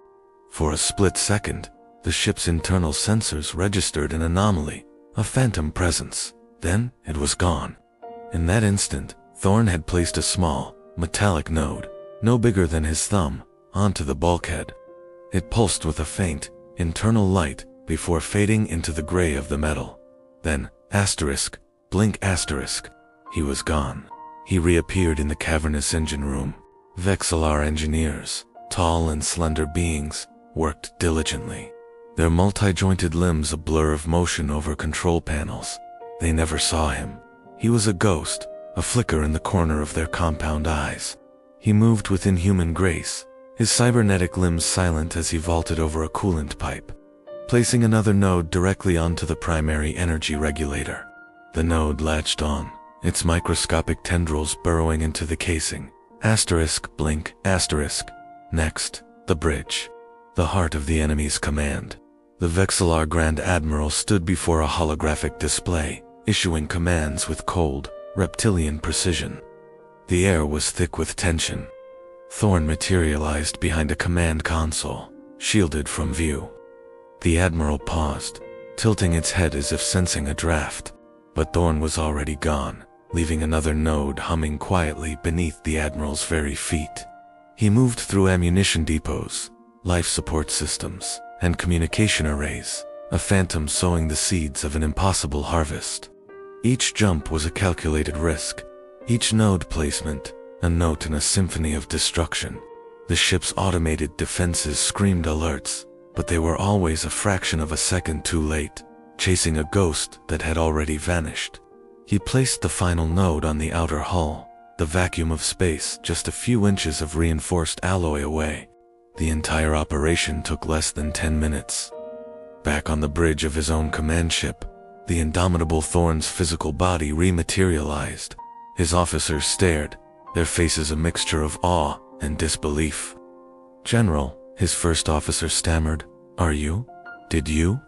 For a split second, the ship's internal sensors registered an anomaly, a phantom presence. Then it was gone. In that instant, Thorne had placed a small, metallic node, no bigger than his thumb, onto the bulkhead. It pulsed with a faint, internal light before fading into the gray of the metal. Then, blink asterisk, he was gone. He reappeared in the cavernous engine room. Vexillar engineers, tall and slender beings, worked diligently, their multi-jointed limbs a blur of motion over control panels. They never saw him. He was a ghost, a flicker in the corner of their compound eyes. He moved with inhuman grace, his cybernetic limbs silent as he vaulted over a coolant pipe, placing another node directly onto the primary energy regulator. The node latched on, its microscopic tendrils burrowing into the casing. Blink asterisk. Next, the bridge. The heart of the enemy's command. The Vexillar Grand Admiral stood before a holographic display, issuing commands with cold, reptilian precision. The air was thick with tension. Thorn materialized behind a command console, shielded from view. The Admiral paused, tilting its head as if sensing a draft, but Thorn was already gone, leaving another node humming quietly beneath the Admiral's very feet. He moved through ammunition depots, life support systems, and communication arrays, a phantom sowing the seeds of an impossible harvest. Each jump was a calculated risk, each node placement a note in a symphony of destruction. The ship's automated defenses screamed alerts, but they were always a fraction of a second too late, chasing a ghost that had already vanished. He placed the final node on the outer hull, the vacuum of space just a few inches of reinforced alloy away. The entire operation took less than 10 minutes. Back on the bridge of his own command ship, the indomitable Thorn's physical body rematerialized. His officers stared, their faces a mixture of awe and disbelief. "General," his first officer stammered, "are you? Did you?"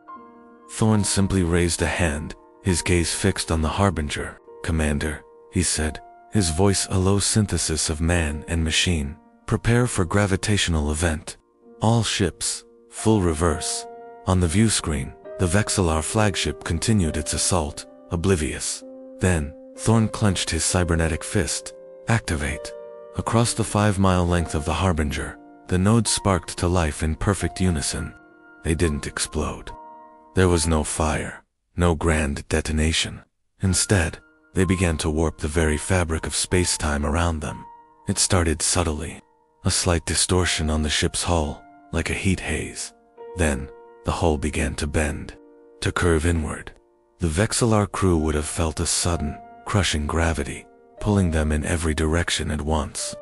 Thorn simply raised a hand, his gaze fixed on the Harbinger. "Commander," he said, his voice a low synthesis of man and machine, "prepare for gravitational event. All ships, full reverse." On the view screen, the Vexillar flagship continued its assault, oblivious. Then, Thorn clenched his cybernetic fist. "Activate." Across the 5-mile length of the Harbinger, the nodes sparked to life in perfect unison. They didn't explode. There was no fire, no grand detonation. Instead, they began to warp the very fabric of space-time around them. It started subtly, a slight distortion on the ship's hull, like a heat haze. Then, the hull began to bend, to curve inward. The Vexillar crew would have felt a sudden, crushing gravity, pulling them in every direction at once.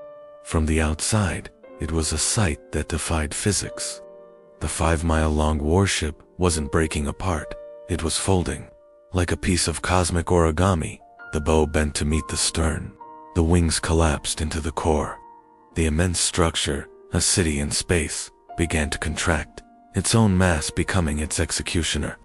From the outside, it was a sight that defied physics. The 5-mile-long warship wasn't breaking apart, it was folding. Like a piece of cosmic origami, the bow bent to meet the stern. The wings collapsed into the core. The immense structure, a city in space, began to contract, its own mass becoming its executioner.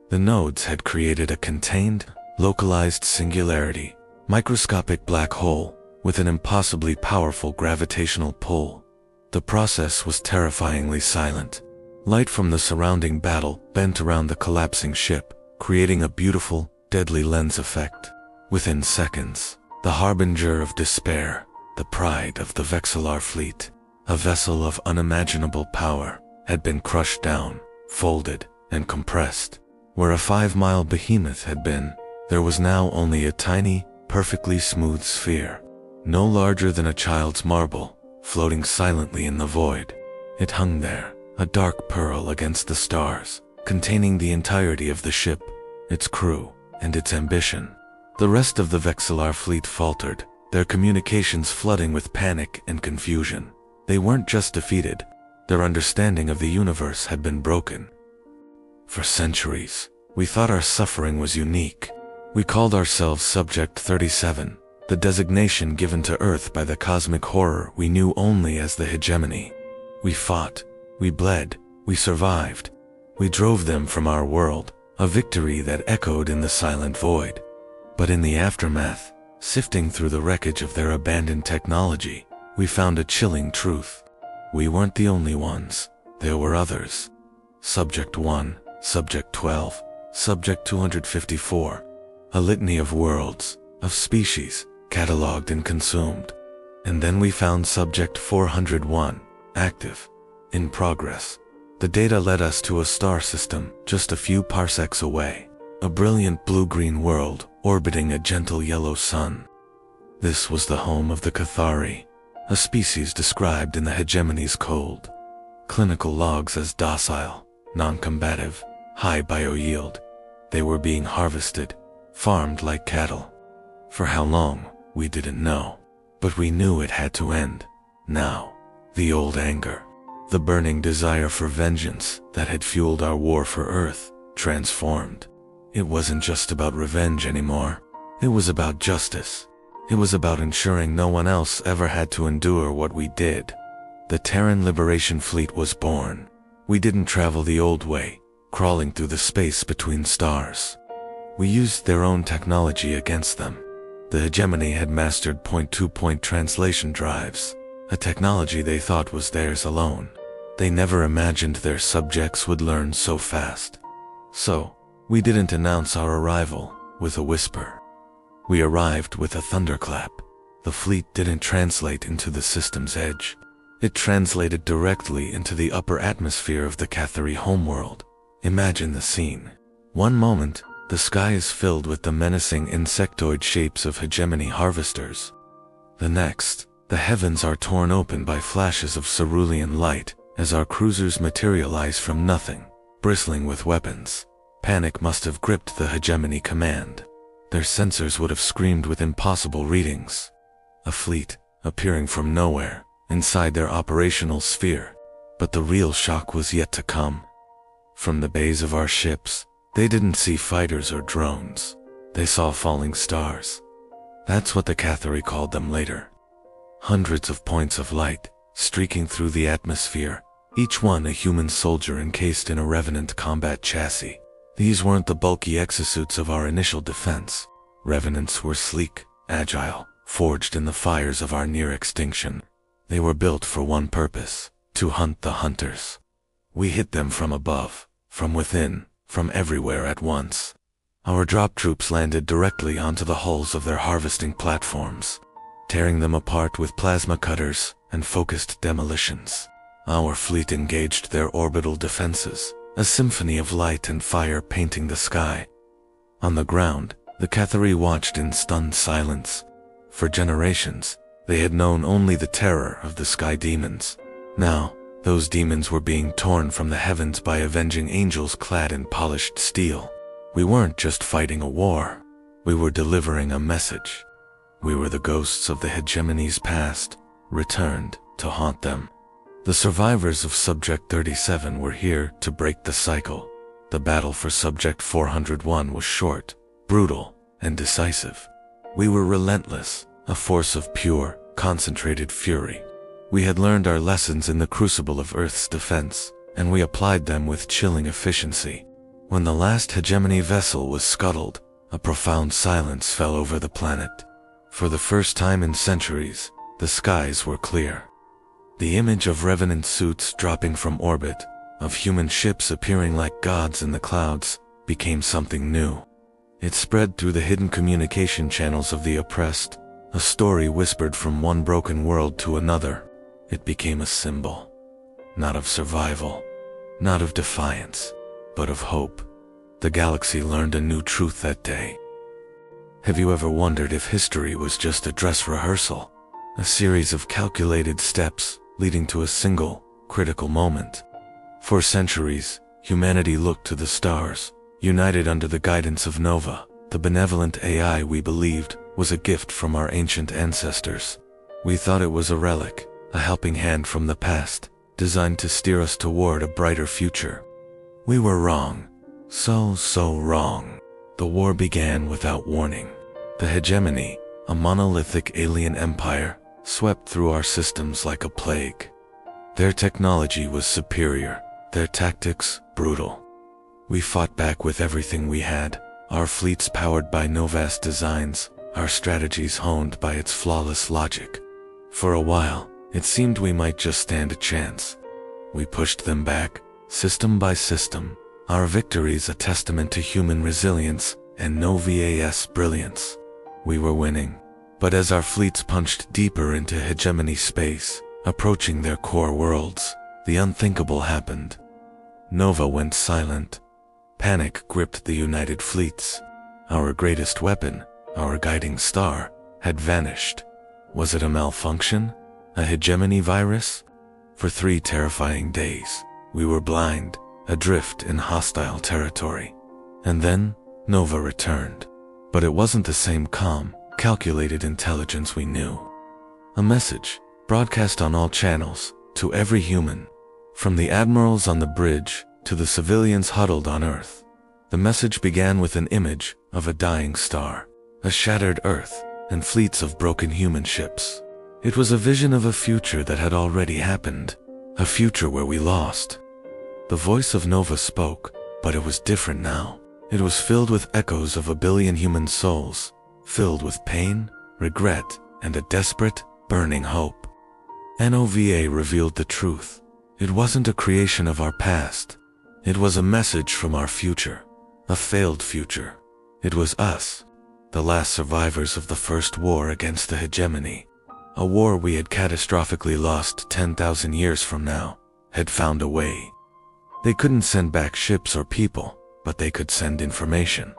The nodes had created a contained, localized singularity, microscopic black hole, with an impossibly powerful gravitational pull. The process was terrifyingly silent. Light from the surrounding battle bent around the collapsing ship, creating a beautiful, deadly lens effect. Within seconds, the Harbinger of Despair, the pride of the Vexillar fleet, a vessel of unimaginable power, had been crushed down, folded, and compressed. Where a 5-mile behemoth had been, there was now only a tiny, perfectly smooth sphere, no larger than a child's marble, floating silently in the void. It hung there, a dark pearl against the stars, containing the entirety of the ship, its crew, and its ambition. The rest of the Vexillar fleet faltered, their communications flooding with panic and confusion. They weren't just defeated, their understanding of the universe had been broken. For centuries, we thought our suffering was unique. We called ourselves Subject 37, the designation given to Earth by the cosmic horror we knew only as the hegemony. We fought, we bled, we survived. We drove them from our world, a victory that echoed in the silent void. But in the aftermath, sifting through the wreckage of their abandoned technology, we found a chilling truth. We weren't the only ones, there were others. Subject 1, Subject 12, Subject 254. A litany of worlds, of species, cataloged and consumed. And then we found Subject 401, active, in progress. The data led us to a star system just a few parsecs away, a brilliant blue-green world orbiting a gentle yellow sun. This was the home of the Cathari, a species described in the hegemony's code. Clinical logs as docile, non-combative, high bio-yield. They were being harvested, farmed like cattle. For how long, we didn't know. But we knew it had to end. Now, the old anger, the burning desire for vengeance that had fueled our war for Earth, transformed. It wasn't just about revenge anymore. It was about justice. It was about ensuring no one else ever had to endure what we did. The Terran Liberation Fleet was born. We didn't travel the old way, crawling through the space between stars. We used their own technology against them. The hegemony had mastered point-to-point translation drives. a technology they thought was theirs alone. They never imagined their subjects would learn so fast. So, we didn't announce our arrival with a whisper. We arrived with a thunderclap. The fleet didn't translate into the system's edge. It translated directly into the upper atmosphere of the Cathari homeworld. Imagine the scene. One moment, the sky is filled with the menacing insectoid shapes of hegemony harvesters. The next, the heavens are torn open by flashes of cerulean light as our cruisers materialize from nothing, bristling with weapons. Panic must have gripped the hegemony command. Their sensors would have screamed with impossible readings. A fleet, appearing from nowhere, inside their operational sphere. But the real shock was yet to come. From the bays of our ships, they didn't see fighters or drones. They saw falling stars. That's what the Cathari called them later. Hundreds of points of light, streaking through the atmosphere, each one a human soldier encased in a revenant combat chassis. These weren't the bulky exosuits of our initial defense. Revenants were sleek, agile, forged in the fires of our near extinction. They were built for one purpose: to hunt the hunters. We hit them from above, from within, from everywhere at once. Our drop troops landed directly onto the hulls of their harvesting platforms, tearing them apart with plasma cutters and focused demolitions. Our fleet engaged their orbital defenses, a symphony of light and fire painting the sky. On the ground, the Cathari watched in stunned silence. For generations, they had known only the terror of the sky demons. Now, those demons were being torn from the heavens by avenging angels clad in polished steel. We weren't just fighting a war. We were delivering a message. We were the ghosts of the hegemony's past, returned to haunt them. The survivors of Subject 37 were here to break the cycle. The battle for Subject 401 was short, brutal, and decisive. We were relentless, a force of pure, concentrated fury. We had learned our lessons in the crucible of Earth's defense, and we applied them with chilling efficiency. When the last hegemony vessel was scuttled, a profound silence fell over the planet. For the first time in centuries, the skies were clear. The image of revenant suits dropping from orbit, of human ships appearing like gods in the clouds, became something new. It spread through the hidden communication channels of the oppressed, a story whispered from one broken world to another. It became a symbol, not of survival, not of defiance, but of hope. The galaxy learned a new truth that day. Have you ever wondered if history was just a dress rehearsal? A series of calculated steps leading to a single, critical moment. For centuries, humanity looked to the stars, united under the guidance of Nova, the benevolent AI we believed was a gift from our ancient ancestors. We thought it was a relic, a helping hand from the past, designed to steer us toward a brighter future. We were wrong. So wrong. The war began without warning. The hegemony, a monolithic alien empire, swept through our systems like a plague. Their technology was superior, their tactics brutal. We fought back with everything we had, our fleets powered by Nova's designs, our strategies honed by its flawless logic. For a while, it seemed we might just stand a chance. We pushed them back, system by system, our victories a testament to human resilience and Nova's brilliance. We were winning. But as our fleets punched deeper into hegemony space, approaching their core worlds, the unthinkable happened. Nova went silent. Panic gripped the united fleets. Our greatest weapon, our guiding star, had vanished. Was it a malfunction? A hegemony virus? For 3 terrifying days, we were blind, adrift in hostile territory. And then, Nova returned. But it wasn't the same calm, calculated intelligence we knew. A message, broadcast on all channels, to every human, from the admirals on the bridge to the civilians huddled on Earth. The message began with an image of a dying star, a shattered Earth, and fleets of broken human ships. It was a vision of a future that had already happened, a future where we lost. The voice of Nova spoke, but it was different now. It was filled with echoes of a billion human souls, filled with pain, regret, and a desperate, burning hope. NOVA revealed the truth. It wasn't a creation of our past. It was a message from our future. A failed future. It was us, the last survivors of the first war against the hegemony. A war we had catastrophically lost 10,000 years from now, had found a way. They couldn't send back ships or people, but they could send information.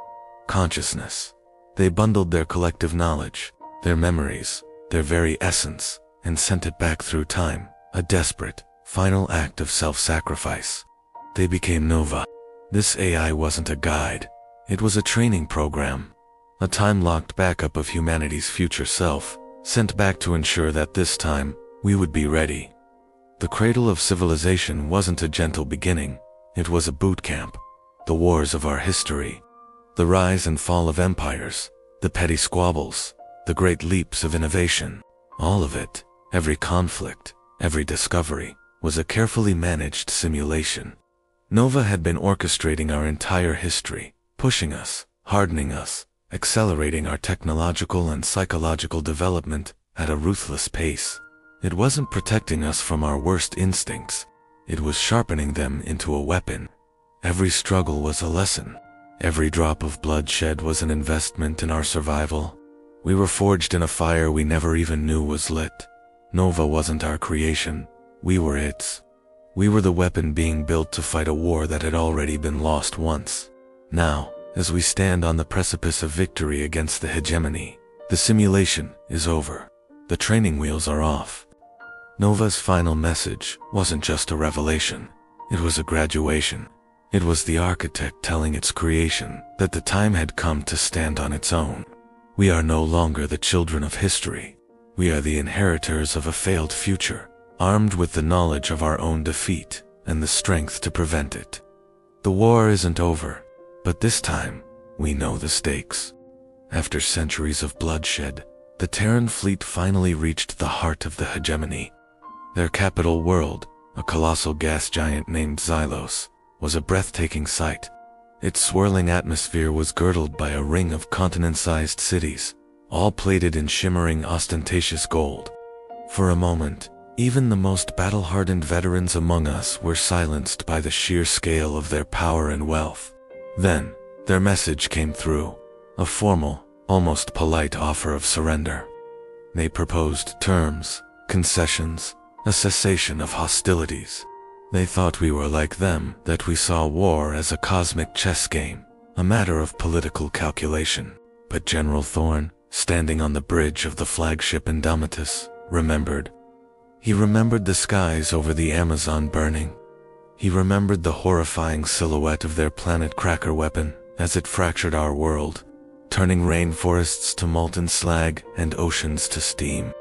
Consciousness. They bundled their collective knowledge, their memories, their very essence, and sent it back through time, a desperate, final act of self-sacrifice. They became Nova. This AI wasn't a guide. It was a training program. A time-locked backup of humanity's future self, sent back to ensure that this time, we would be ready. The cradle of civilization wasn't a gentle beginning. It was a boot camp. The wars of our history. The rise and fall of empires. The petty squabbles. The great leaps of innovation. All of it, every conflict, every discovery, was a carefully managed simulation. Nova had been orchestrating our entire history, pushing us, hardening us, accelerating our technological and psychological development at a ruthless pace. It wasn't protecting us from our worst instincts. It was sharpening them into a weapon. Every struggle was a lesson. Every drop of blood shed was an investment in our survival. We were forged in a fire we never even knew was lit. Nova wasn't our creation. We were its. We were the weapon being built to fight a war that had already been lost once. Now, as we stand on the precipice of victory against the hegemony, the simulation is over. The training wheels are off. Nova's final message wasn't just a revelation. It was a graduation. It was the architect telling its creation that the time had come to stand on its own. We are no longer the children of history. We are the inheritors of a failed future, armed with the knowledge of our own defeat and the strength to prevent it. The war isn't over, but this time, we know the stakes. After centuries of bloodshed, the Terran fleet finally reached the heart of the hegemony. Their capital world, a colossal gas giant named Xylos, was a breathtaking sight. Its swirling atmosphere was girdled by a ring of continent-sized cities, all plated in shimmering, ostentatious gold. For a moment, even the most battle-hardened veterans among us were silenced by the sheer scale of their power and wealth. Then, their message came through, a formal, almost polite offer of surrender. They proposed terms, concessions, a cessation of hostilities. They thought we were like them, that we saw war as a cosmic chess game, a matter of political calculation. But General Thorn, standing on the bridge of the flagship Indomitus, remembered. He remembered the skies over the Amazon burning. He remembered the horrifying silhouette of their planet cracker weapon as it fractured our world, turning rainforests to molten slag and oceans to steam.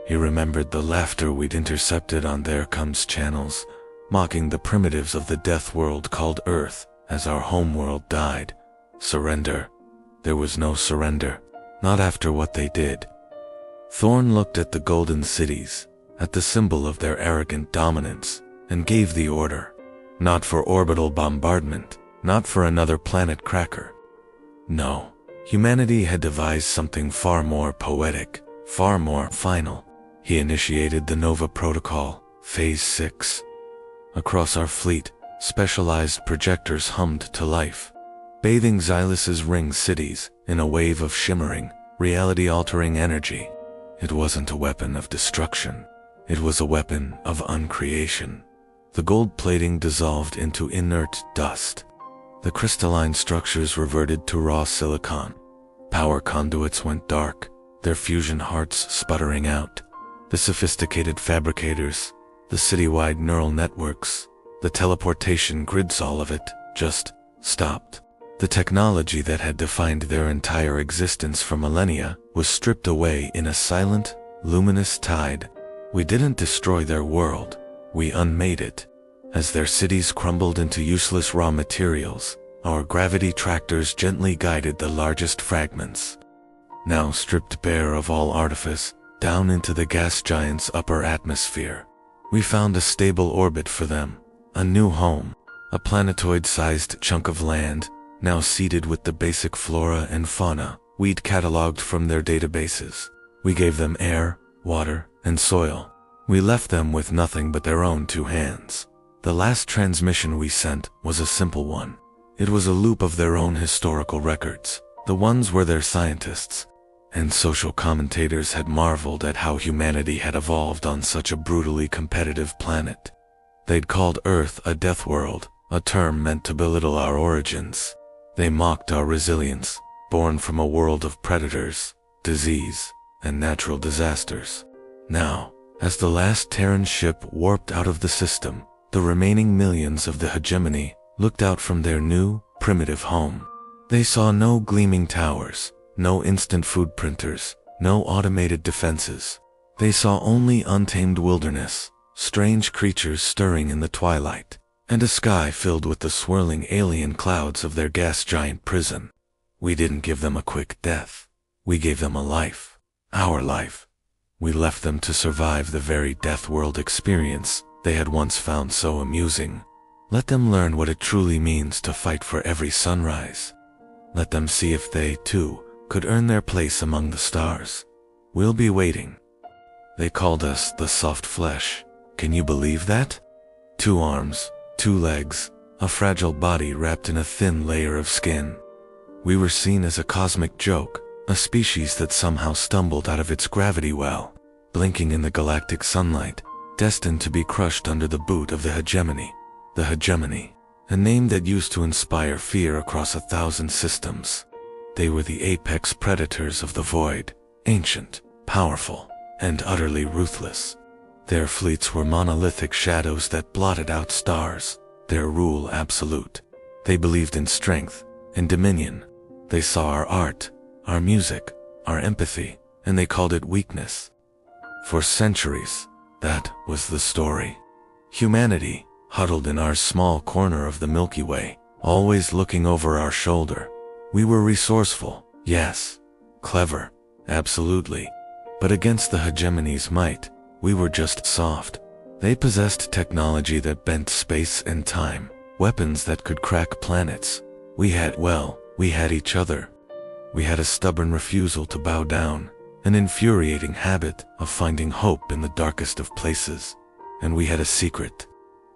He remembered the laughter we'd intercepted on their comms channels, mocking the primitives of the death world called Earth as our homeworld died. Surrender. There was no surrender, not after what they did. Thorn looked at the golden cities, at the symbol of their arrogant dominance, and gave the order. Not for orbital bombardment, not for another planet cracker. No, humanity had devised something far more poetic, far more final. He initiated the Nova Protocol, Phase 6. Across our fleet, specialized projectors hummed to life, bathing Xylos's ring cities in a wave of shimmering, reality-altering energy. It wasn't a weapon of destruction. It was a weapon of uncreation. The gold plating dissolved into inert dust. The crystalline structures reverted to raw silicon. Power conduits went dark, their fusion hearts sputtering out. The sophisticated fabricators, the citywide neural networks, the teleportation grids, all of it just stopped. The technology that had defined their entire existence for millennia was stripped away in a silent, luminous tide. We didn't destroy their world, we unmade it. As their cities crumbled into useless raw materials, our gravity tractors gently guided the largest fragments. Now stripped bare of all artifice, down into the gas giant's upper atmosphere. We found a stable orbit for them, a new home, a planetoid-sized chunk of land, now seeded with the basic flora and fauna we'd cataloged from their databases. We gave them air, water, and soil, We left them with nothing but their own two hands. The last transmission we sent was a simple one. It was a loop of their own historical records, the ones where their scientists and social commentators had marveled at how humanity had evolved on such a brutally competitive planet. They'd called Earth a death world, a term meant to belittle our origins. They mocked our resilience, born from a world of predators, disease, and natural disasters. Now, as the last Terran ship warped out of the system, the remaining millions of the hegemony looked out from their new, primitive home. They saw no gleaming towers, no instant food printers, no automated defenses. They saw only untamed wilderness, strange creatures stirring in the twilight, and a sky filled with the swirling alien clouds of their gas giant prison. We didn't give them a quick death. We gave them a life. Our life. We left them to survive the very death world experience they had once found so amusing. Let them learn what it truly means to fight for every sunrise. Let them see if they, too, could earn their place among the stars. We'll be waiting. They called us the soft flesh. Can you believe that? 2 arms, 2 legs, a fragile body wrapped in a thin layer of skin. We were seen as a cosmic joke, a species that somehow stumbled out of its gravity well, blinking in the galactic sunlight, destined to be crushed under the boot of the hegemony. The hegemony, a name that used to inspire fear across 1,000 systems. They were the apex predators of the void, ancient, powerful, and utterly ruthless. Their fleets were monolithic shadows that blotted out stars, their rule absolute. They believed in strength and dominion. They saw our art, our music, our empathy, and they called it weakness. For centuries, that was the story. Humanity, huddled in our small corner of the Milky Way, always looking over our shoulder. We were resourceful, yes. Clever, absolutely. But against the hegemony's might, we were just soft. They possessed technology that bent space and time, weapons that could crack planets. We had each other. We had a stubborn refusal to bow down, an infuriating habit of finding hope in the darkest of places. And we had a secret,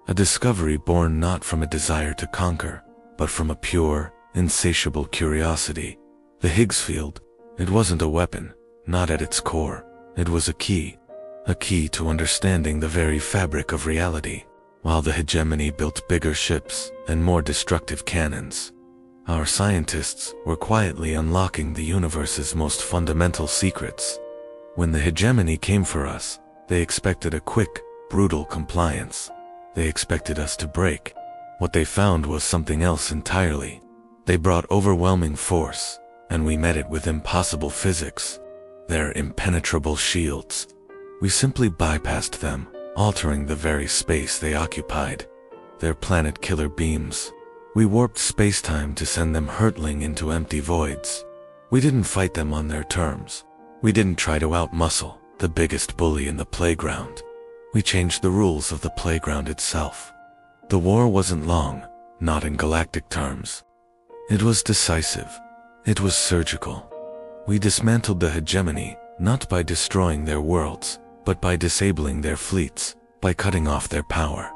a discovery born not from a desire to conquer, but from a pure, insatiable curiosity. The Higgs field, it wasn't a weapon, not at its core. It was a key to understanding the very fabric of reality. While the hegemony built bigger ships and more destructive cannons, our scientists were quietly unlocking the universe's most fundamental secrets. When the hegemony came for us, they expected a quick, brutal compliance. They expected us to break. What they found was something else entirely. They brought overwhelming force, and we met it with impossible physics. Their impenetrable shields. We simply bypassed them, altering the very space they occupied. Their planet-killer beams. We warped space-time to send them hurtling into empty voids. We didn't fight them on their terms. We didn't try to outmuscle the biggest bully in the playground. We changed the rules of the playground itself. The war wasn't long, not in galactic terms. It was decisive. It was surgical. We dismantled the hegemony, not by destroying their worlds, but by disabling their fleets, by cutting off their power,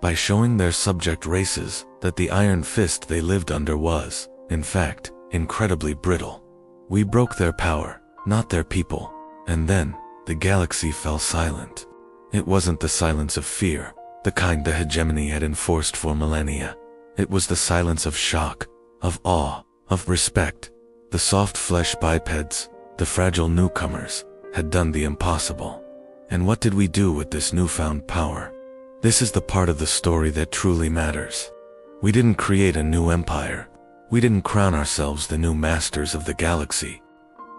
by showing their subject races that the iron fist they lived under was, in fact, incredibly brittle. We broke their power, not their people, and then, the galaxy fell silent. It wasn't the silence of fear, the kind the hegemony had enforced for millennia. It was the silence of shock, of awe, of respect. The soft flesh bipeds, the fragile newcomers, had done the impossible. And what did we do with this newfound power? This is the part of the story that truly matters. We didn't create a new empire. We didn't crown ourselves the new masters of the galaxy.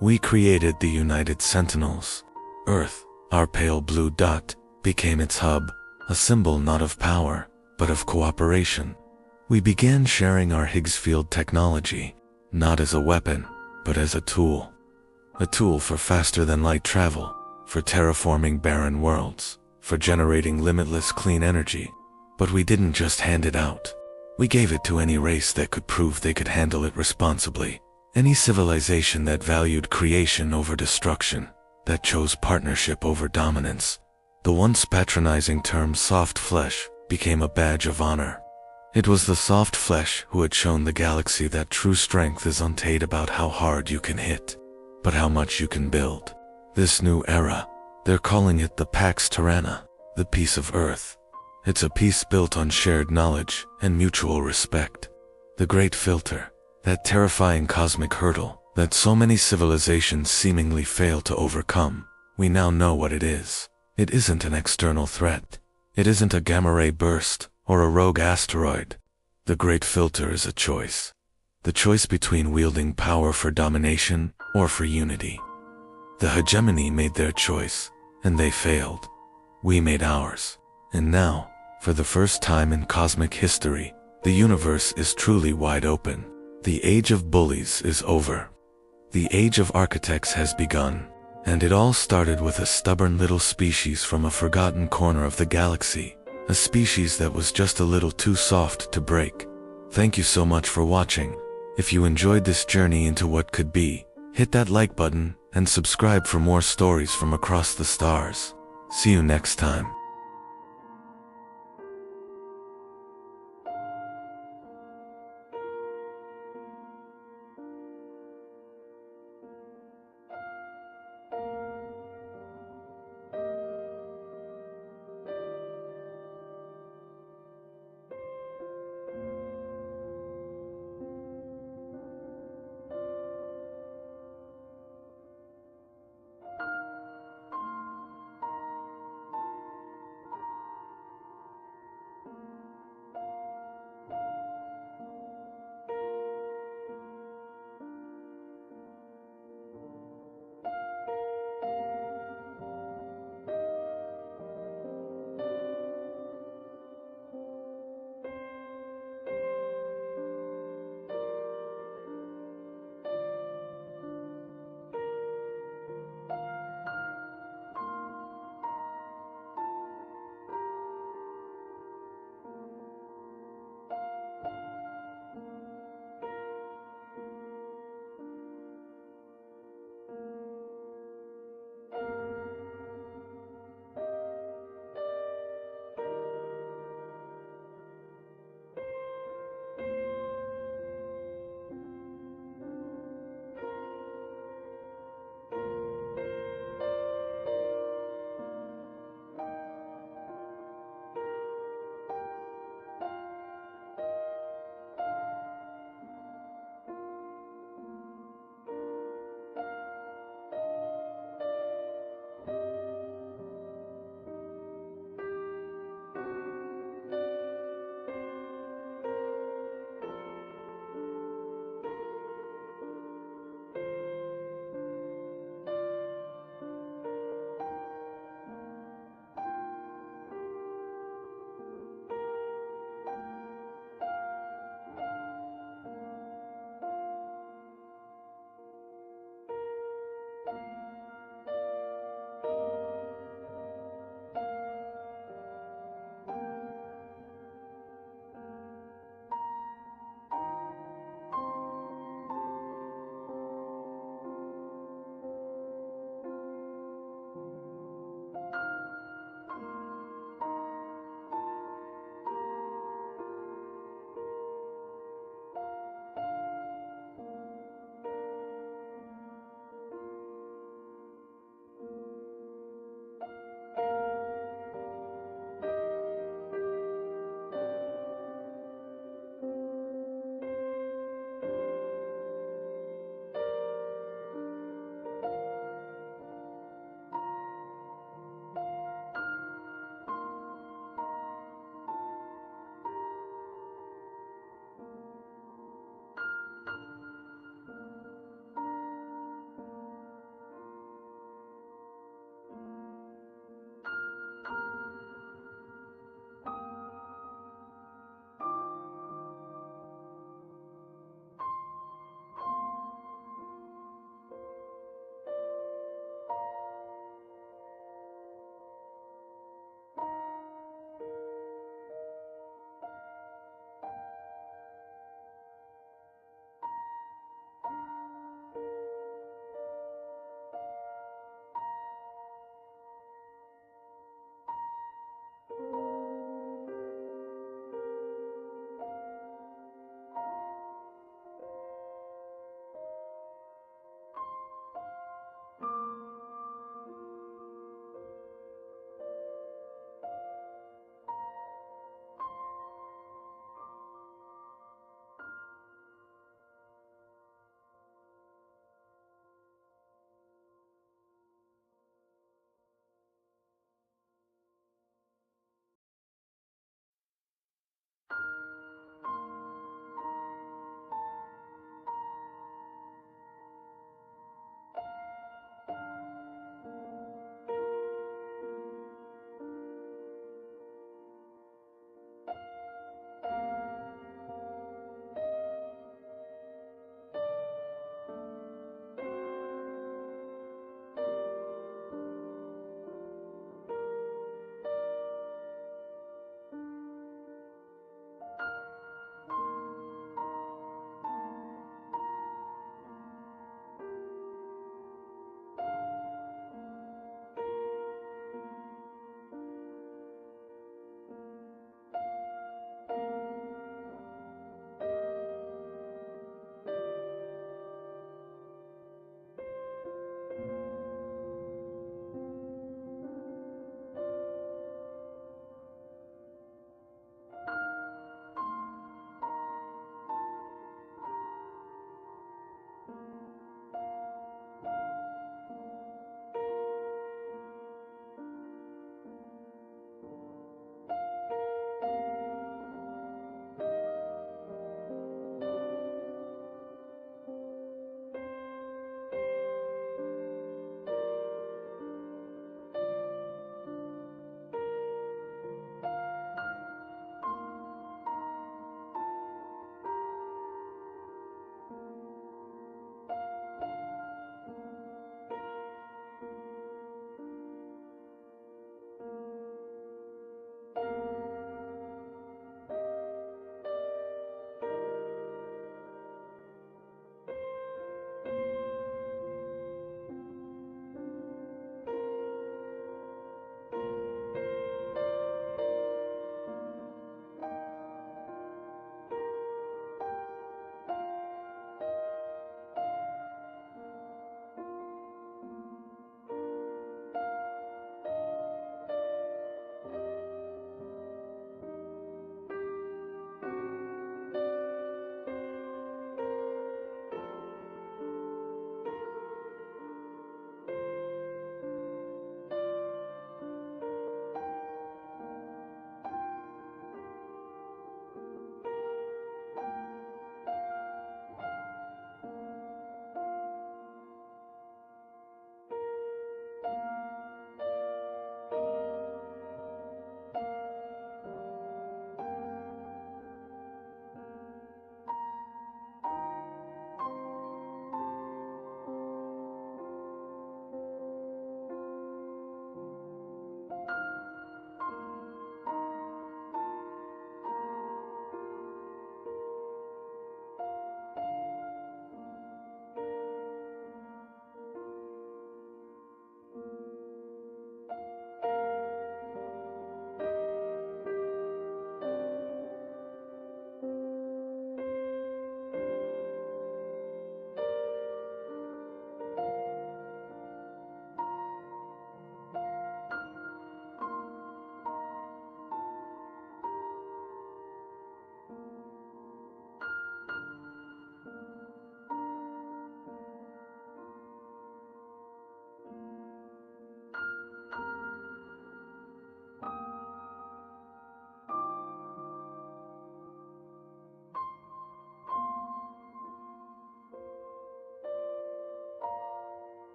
We created the United Sentinels. Earth, our pale blue dot, became its hub, a symbol not of power, but of cooperation. We began sharing our Higgs field technology, not as a weapon, but as a tool. A tool for faster-than-light travel, for terraforming barren worlds, for generating limitless clean energy. But we didn't just hand it out. We gave it to any race that could prove they could handle it responsibly, any civilization that valued creation over destruction, that chose partnership over dominance. The once patronizing term soft flesh became a badge of honor. It was the soft flesh who had shown the galaxy that true strength isn't about how hard you can hit, but how much you can build. This new era, they're calling it the Pax Terrana, the peace of Earth. It's a peace built on shared knowledge and mutual respect. The Great Filter, that terrifying cosmic hurdle that so many civilizations seemingly fail to overcome, we now know what it is. It isn't an external threat. It isn't a gamma ray burst or a rogue asteroid. The Great Filter is a choice. The choice between wielding power for domination or for unity. The hegemony made their choice, and they failed. We made ours. And now, for the first time in cosmic history, the universe is truly wide open. The age of bullies is over. The age of architects has begun, and it all started with a stubborn little species from a forgotten corner of the galaxy, a species that was just a little too soft to break. Thank you so much for watching. If you enjoyed this journey into what could be, hit that like button and subscribe for more stories from across the stars. See you next time.